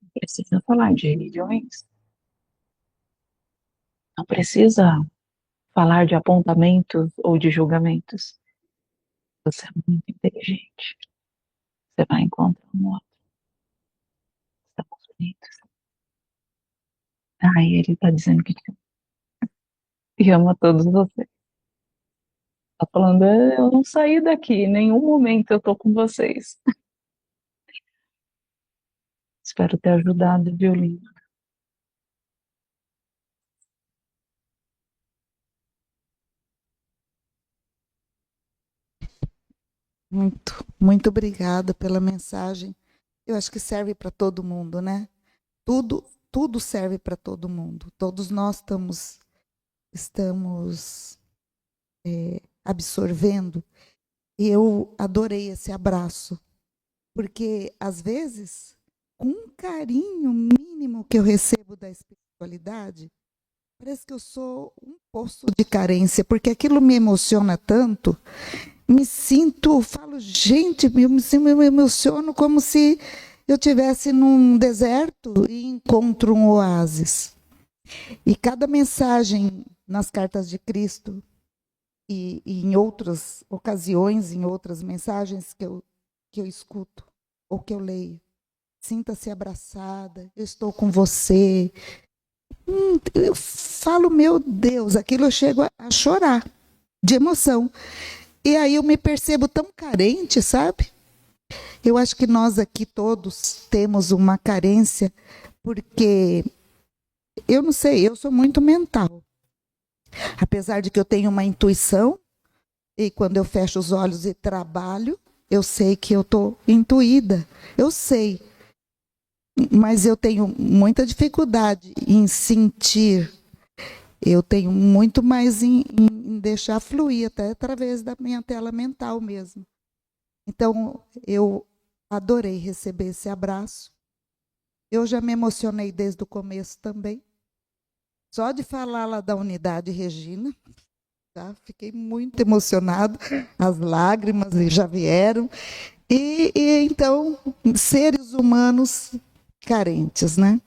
Não precisa falar de religiões. Não precisa falar de apontamentos ou de julgamentos. Você é muito inteligente. Você vai encontrar um outro. Estamos unidos. Ai, ele está dizendo que te ama todos vocês. Tá falando, eu não saí daqui, em nenhum momento eu tô com vocês. Espero ter ajudado, viu, lindo? Muito obrigada pela mensagem. Eu acho que serve para todo mundo, né? Tudo serve para todo mundo. Todos nós estamos absorvendo. E eu adorei esse abraço, porque às vezes, com um carinho mínimo que eu recebo da espiritualidade, parece que eu sou um poço de carência, porque aquilo me emociona tanto. Falo, gente, me emociono como se eu estivesse num deserto e encontro um oásis. E cada mensagem nas cartas de Cristo e em outras ocasiões, em outras mensagens que eu escuto ou que eu leio, sinta-se abraçada, eu estou com você. Eu falo, meu Deus, aquilo eu chego a chorar de emoção. E aí eu me percebo tão carente, sabe? Eu acho que nós aqui todos temos uma carência, porque, eu não sei, eu sou muito mental. Apesar de que eu tenho uma intuição, e quando eu fecho os olhos e trabalho, eu sei que eu estou intuída, eu sei. mas eu tenho muita dificuldade em sentir. Eu tenho muito mais em deixar fluir, até através da minha tela mental mesmo. Então, eu adorei receber esse abraço. Eu já me emocionei desde o começo também. Só de falar lá da unidade Regina, tá? Fiquei muito emocionada. As lágrimas já vieram. E então, seres humanos carentes, né?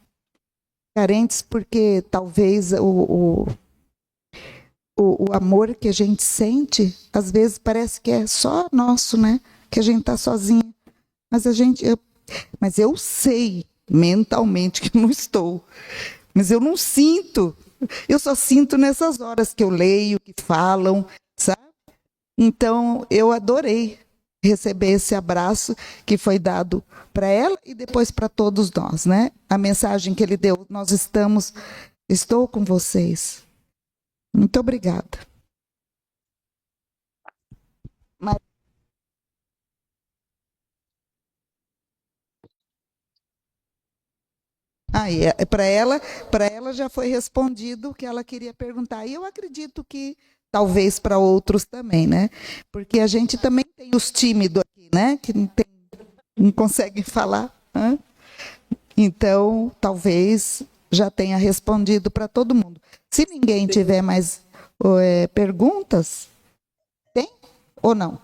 Carentes porque talvez o amor que a gente sente, às vezes parece que é só nosso, né? Que a gente está sozinho. Mas eu sei mentalmente que não estou. Mas eu não sinto. Eu só sinto nessas horas que eu leio, que falam, sabe? Então, eu adorei receber esse abraço que foi dado para ela e depois para todos nós, né? A mensagem que ele deu, estou com vocês. Muito obrigada. Para ela já foi respondido o que ela queria perguntar. E eu acredito que talvez para outros também, né? Porque a gente também tem os tímidos aqui, né? Que não conseguem falar. Né? Então, talvez já tenha respondido para todo mundo. Se ninguém tiver mais perguntas, tem ou não?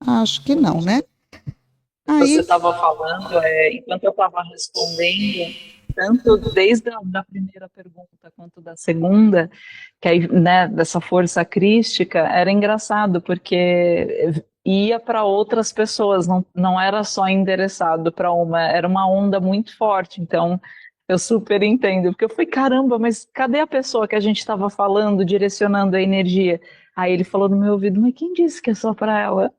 Acho que não, né? Você estava falando, enquanto eu estava respondendo, tanto desde da primeira pergunta quanto da segunda, que aí, né, dessa força crística, era engraçado, porque ia para outras pessoas, não era só endereçado para uma, era uma onda muito forte, então eu super entendo, porque eu falei, caramba, mas cadê a pessoa que a gente estava falando, direcionando a energia? Aí ele falou no meu ouvido, mas quem disse que é só para ela?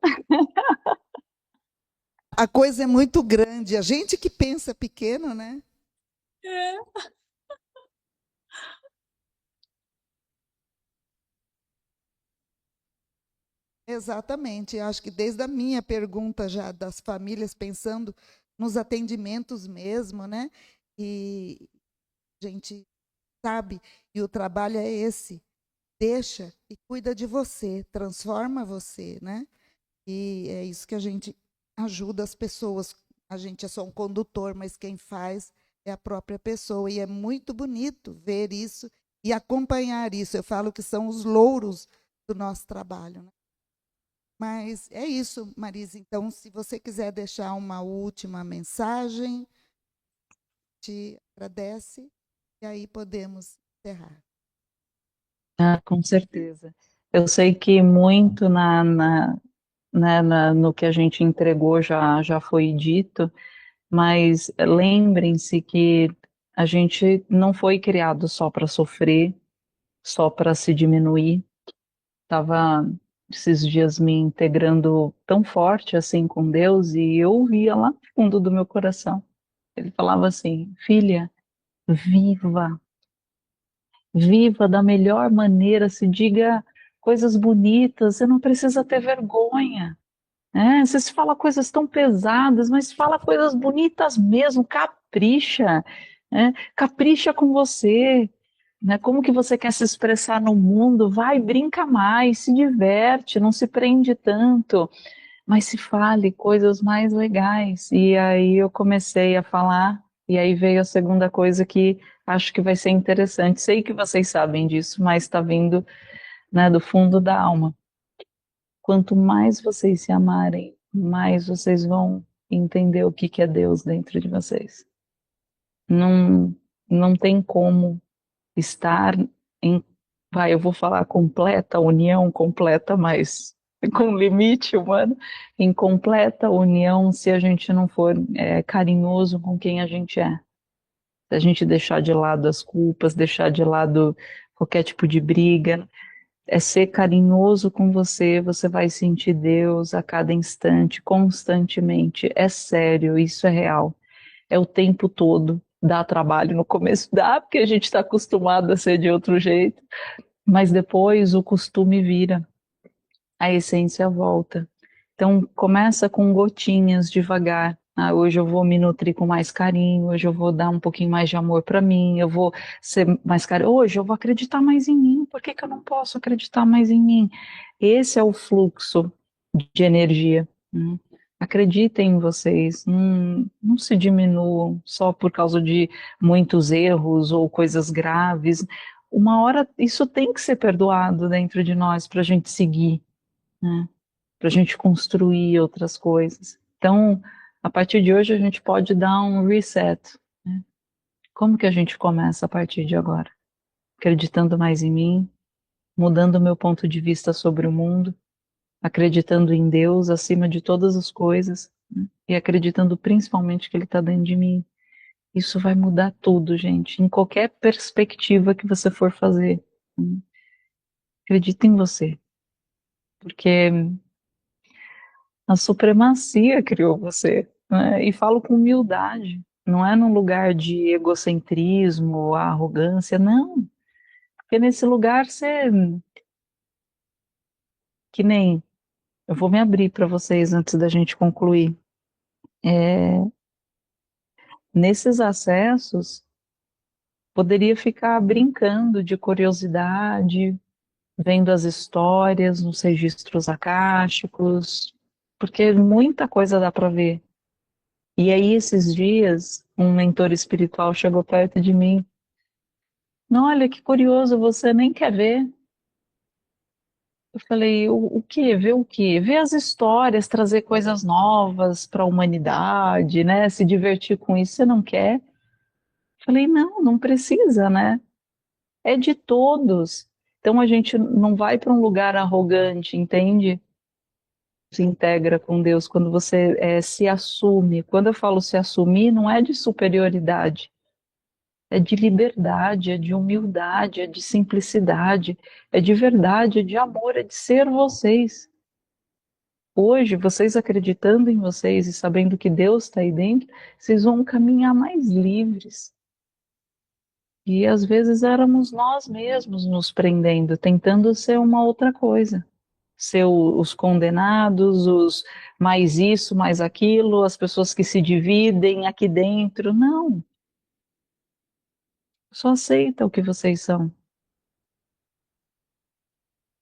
A coisa é muito grande. A gente que pensa pequeno, né? É. Exatamente. Eu acho que desde a minha pergunta já das famílias, pensando nos atendimentos mesmo, né? E a gente sabe, e o trabalho é esse. Deixa e cuida de você, transforma você, né? E é isso que a gente ajuda as pessoas. A gente é só um condutor, mas quem faz é a própria pessoa. E é muito bonito ver isso e acompanhar isso. Eu falo que são os louros do nosso trabalho. Né? Mas é isso, Marisa. Então, se você quiser deixar uma última mensagem, te agradece e aí podemos encerrar. Ah, com certeza. Eu sei que muito no que a gente entregou já foi dito, mas lembrem-se que a gente não foi criado só para sofrer, só para se diminuir. Estava esses dias me integrando tão forte assim com Deus e eu ouvia lá no fundo do meu coração. Ele falava assim: filha, viva. Viva da melhor maneira, se diga coisas bonitas, você não precisa ter vergonha. Né? Você se fala coisas tão pesadas, mas fala coisas bonitas mesmo, capricha, né? Capricha com você. Né? Como que você quer se expressar no mundo? Vai, brinca mais, se diverte, não se prende tanto, mas se fale coisas mais legais. E aí eu comecei a falar, e aí veio a segunda coisa que acho que vai ser interessante. Sei que vocês sabem disso, mas está vindo, né, do fundo da alma. Quanto mais vocês se amarem, mais vocês vão entender o que é Deus dentro de vocês. Não, não tem como estar em, eu vou falar completa união, completa, mas com limite humano, em completa união se a gente não for carinhoso com quem a gente é. Se a gente deixar de lado as culpas, deixar de lado qualquer tipo de briga, é ser carinhoso com você, você vai sentir Deus a cada instante, constantemente. É sério, isso é real. É o tempo todo. Dá trabalho no começo, dá, porque a gente está acostumado a ser de outro jeito, mas depois o costume vira, a essência volta. Então, começa com gotinhas devagar, Hoje eu vou me nutrir com mais carinho, hoje eu vou dar um pouquinho mais de amor para mim, eu vou ser mais carinho, hoje eu vou acreditar mais em mim, por que que eu não posso acreditar mais em mim? Esse é o fluxo de energia. Né? Acreditem em vocês, não se diminuam só por causa de muitos erros ou coisas graves. Uma hora isso tem que ser perdoado dentro de nós para a gente seguir, né? Para a gente construir outras coisas. Então, a partir de hoje, a gente pode dar um reset. Né? Como que a gente começa a partir de agora? Acreditando mais em mim, mudando o meu ponto de vista sobre o mundo, acreditando em Deus acima de todas as coisas, né? E acreditando principalmente que Ele está dentro de mim. Isso vai mudar tudo, gente, em qualquer perspectiva que você for fazer. Né? Acredita em você, porque a supremacia criou você, né? E falo com humildade. Não é num lugar de egocentrismo, arrogância, não. Porque nesse lugar você. Que nem. Eu vou me abrir para vocês antes da gente concluir. Nesses acessos, poderia ficar brincando de curiosidade, vendo as histórias nos registros akáshicos, porque muita coisa dá para ver. E aí, esses dias, um mentor espiritual chegou perto de mim. Não, olha que curioso, você nem quer ver. Eu falei, o quê? Ver o quê? Ver as histórias, trazer coisas novas para a humanidade, né? Se divertir com isso, você não quer? Eu falei, não, não precisa, né? É de todos. Então a gente não vai para um lugar arrogante, entende? Se integra com Deus quando você se assume. Quando eu falo se assumir, não é de superioridade. É de liberdade, é de humildade, é de simplicidade, é de verdade, é de amor, é de ser vocês. Hoje, vocês acreditando em vocês e sabendo que Deus está aí dentro, vocês vão caminhar mais livres. E às vezes éramos nós mesmos nos prendendo, tentando ser uma outra coisa. Ser os condenados, os mais isso, mais aquilo, as pessoas que se dividem aqui dentro. Não, só aceita o que vocês são.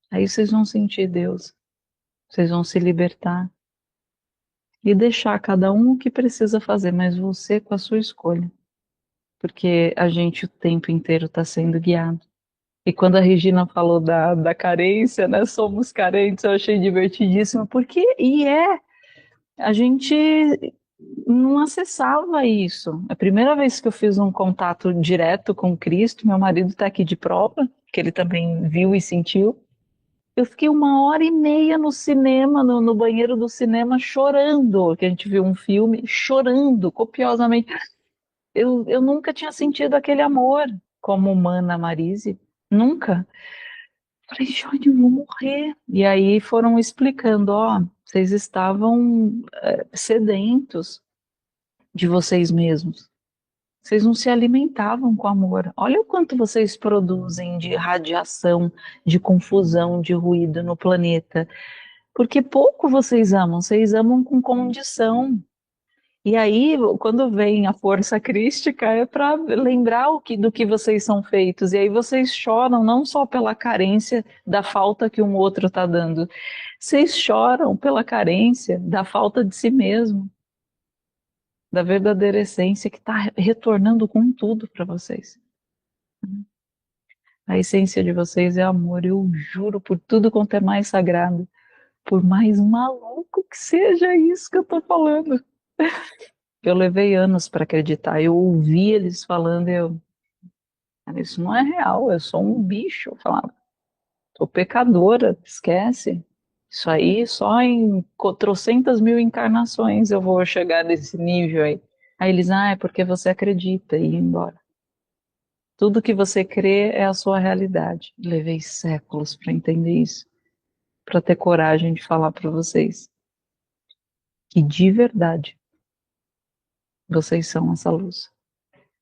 Aí vocês vão sentir Deus, vocês vão se libertar e deixar cada um o que precisa fazer, mas você com a sua escolha, porque a gente o tempo inteiro está sendo guiado. E quando a Regina falou da carência, né, somos carentes, eu achei divertidíssimo, porque, a gente não acessava isso. A primeira vez que eu fiz um contato direto com Cristo, meu marido está aqui de prova, que ele também viu e sentiu. Eu fiquei 1h30 no cinema, no banheiro do cinema, chorando, que a gente viu um filme, chorando copiosamente. Eu nunca tinha sentido aquele amor como humana, Marise, nunca. Falei, Jorge, eu vou morrer. E aí foram explicando, ó, vocês estavam sedentos de vocês mesmos. Vocês não se alimentavam com amor. Olha o quanto vocês produzem de radiação, de confusão, de ruído no planeta. Porque pouco vocês amam com condição. E aí, quando vem a força crística, é para lembrar do que vocês são feitos. E aí vocês choram não só pela carência da falta que um outro está dando, vocês choram pela carência da falta de si mesmo, da verdadeira essência que está retornando com tudo para vocês. A essência de vocês é amor, eu juro por tudo quanto é mais sagrado, por mais maluco que seja isso que eu estou falando. Eu levei anos para acreditar. Eu ouvi eles falando, cara, isso não é real, eu sou um bicho. Eu falava, sou pecadora, esquece. Isso aí só em trocentas mil encarnações eu vou chegar nesse nível aí. Aí eles, é porque você acredita e ir embora. Tudo que você crê é a sua realidade. Levei séculos para entender isso, para ter coragem de falar para vocês que de verdade vocês são essa luz.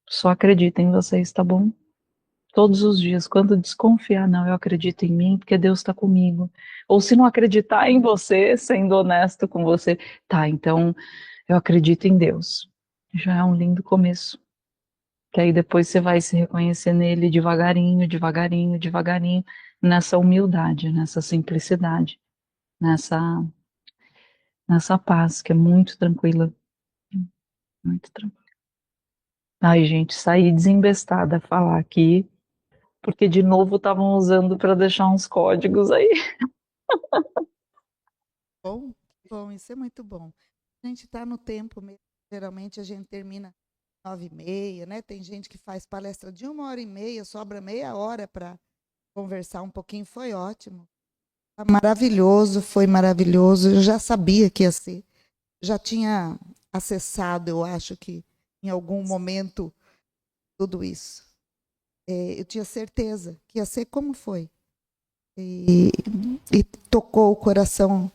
Só acredita em vocês, tá bom? Todos os dias, quando desconfiar, não, eu acredito em mim porque Deus está comigo. Ou se não acreditar em você, sendo honesto com você, tá, então eu acredito em Deus. Já é um lindo começo. Que aí depois você vai se reconhecer nele devagarinho, devagarinho, devagarinho, nessa humildade, nessa simplicidade, nessa paz que é muito tranquila, muito tranquila. Ai, gente, saí desembestada a falar aqui, porque de novo estavam usando para deixar uns códigos aí. Bom, bom, isso é muito bom. A gente está no tempo mesmo. Geralmente a gente termina 9h30, né? Tem gente que faz palestra de 1h30, sobra meia hora para conversar um pouquinho. Foi ótimo. Maravilhoso, foi maravilhoso. Eu já sabia que ia ser. Já tinha acessado, eu acho que em algum momento, tudo isso. Eu tinha certeza que ia ser como foi. E tocou o coração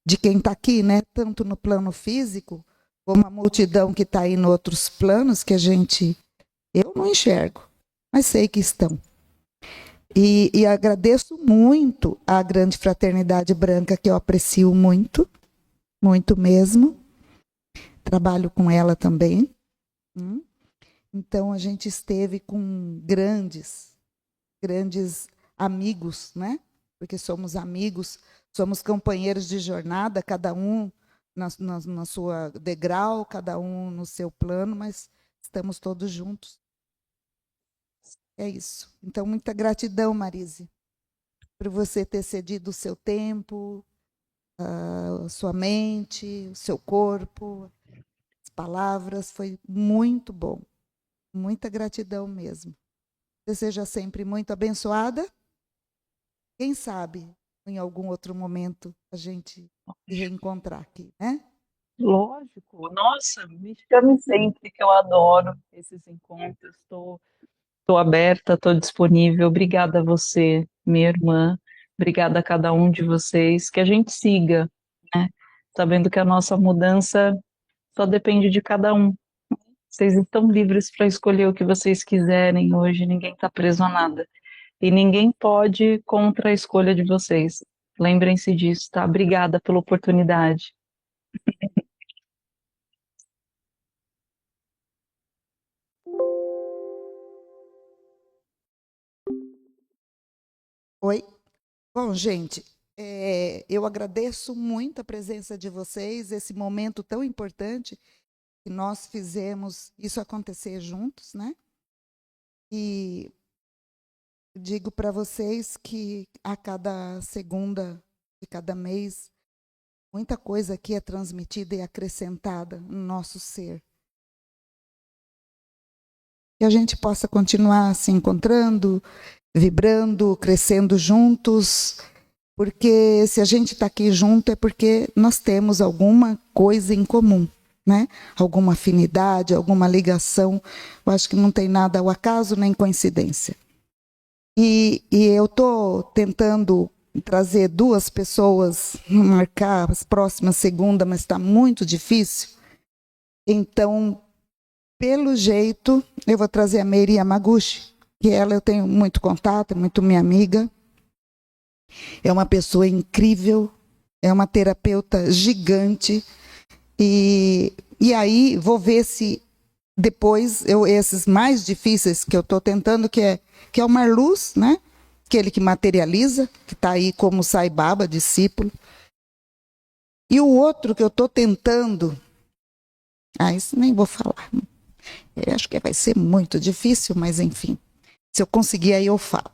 de quem está aqui, né? Tanto no plano físico, como a multidão que está aí em outros planos que eu não enxergo, mas sei que estão. E agradeço muito à Grande Fraternidade Branca, que eu aprecio muito, muito mesmo. Trabalho com ela também. Então, a gente esteve com grandes amigos, né? Porque somos amigos, somos companheiros de jornada, cada um na sua degrau, cada um no seu plano, mas estamos todos juntos. É isso. Então, muita gratidão, Marise, por você ter cedido o seu tempo, a sua mente, o seu corpo, as palavras. Foi muito bom. Muita gratidão mesmo. Você seja sempre muito abençoada. Quem sabe, em algum outro momento, a gente se reencontrar aqui, né? Lógico, nossa, me chame sempre, que eu adoro esses encontros. Estou aberta, estou disponível. Obrigada a você, minha irmã. Obrigada a cada um de vocês. Que a gente siga, né? Sabendo que a nossa mudança só depende de cada um. Vocês estão livres para escolher o que vocês quiserem hoje. Ninguém está preso a nada. E ninguém pode ir contra a escolha de vocês. Lembrem-se disso, tá? Obrigada pela oportunidade. Oi? Bom, gente, eu agradeço muito a presença de vocês, esse momento tão importante que nós fizemos isso acontecer juntos, né? E digo para vocês que a cada segunda de cada mês, muita coisa aqui é transmitida e acrescentada no nosso ser. Que a gente possa continuar se encontrando, vibrando, crescendo juntos, porque se a gente está aqui junto é porque nós temos alguma coisa em comum, né? Alguma afinidade, alguma ligação. Eu acho que não tem nada ao acaso nem coincidência. E eu estou tentando trazer 2 pessoas, marcar as próximas segunda, mas está muito difícil. Então, pelo jeito, eu vou trazer a Meire Yamaguchi, que ela eu tenho muito contato, é muito minha amiga. É uma pessoa incrível, é uma terapeuta gigante. E aí vou ver se depois, esses mais difíceis que eu estou tentando, que é o Marluz, né? Aquele que materializa, que está aí como Sai Baba, discípulo. E o outro que eu estou tentando, isso nem vou falar. Eu acho que vai ser muito difícil, mas enfim. Se eu conseguir, aí eu falo.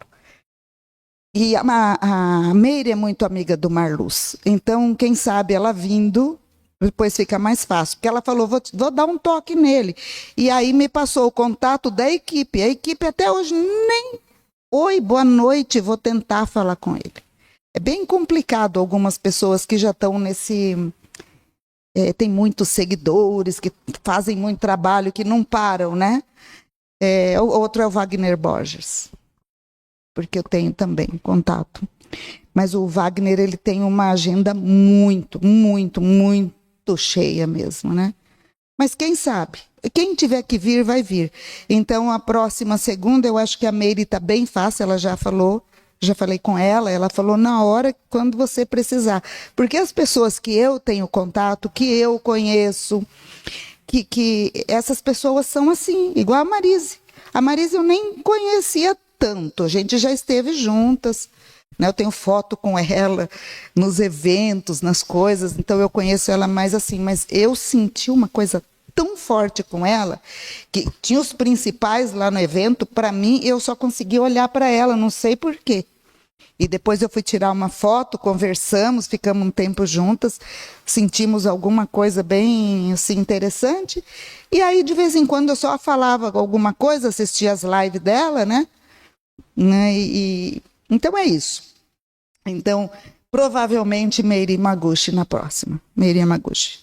E a Meire é muito amiga do Marluz. Então, quem sabe ela vindo, depois fica mais fácil. Porque ela falou, vou dar um toque nele. E aí me passou o contato da equipe. A equipe até hoje nem... Oi, boa noite, vou tentar falar com ele. É bem complicado algumas pessoas que já estão nesse... tem muitos seguidores que fazem muito trabalho, que não param, né? Outro é o Wagner Borges, porque eu tenho também contato. Mas o Wagner, ele tem uma agenda muito, muito, muito cheia mesmo, né? Mas quem sabe? Quem tiver que vir, vai vir. Então, a próxima segunda, eu acho que a Meire está bem fácil, ela já falou já falei com ela, ela falou na hora, quando você precisar. Porque as pessoas que eu tenho contato, que eu conheço, que essas pessoas são assim, igual a Marise. A Marise eu nem conhecia tanto, a gente já esteve juntas, né? Eu tenho foto com ela nos eventos, nas coisas, então eu conheço ela mais assim, mas eu senti uma coisa tão forte com ela, que tinha os principais lá no evento, para mim eu só consegui olhar para ela, não sei por quê. E depois eu fui tirar uma foto, conversamos, ficamos um tempo juntas, sentimos alguma coisa bem assim, interessante. E aí, de vez em quando, eu só falava alguma coisa, assistia as lives dela, né? Então é isso. Então, provavelmente, Meiri Yamaguchi na próxima. Meiri Yamaguchi.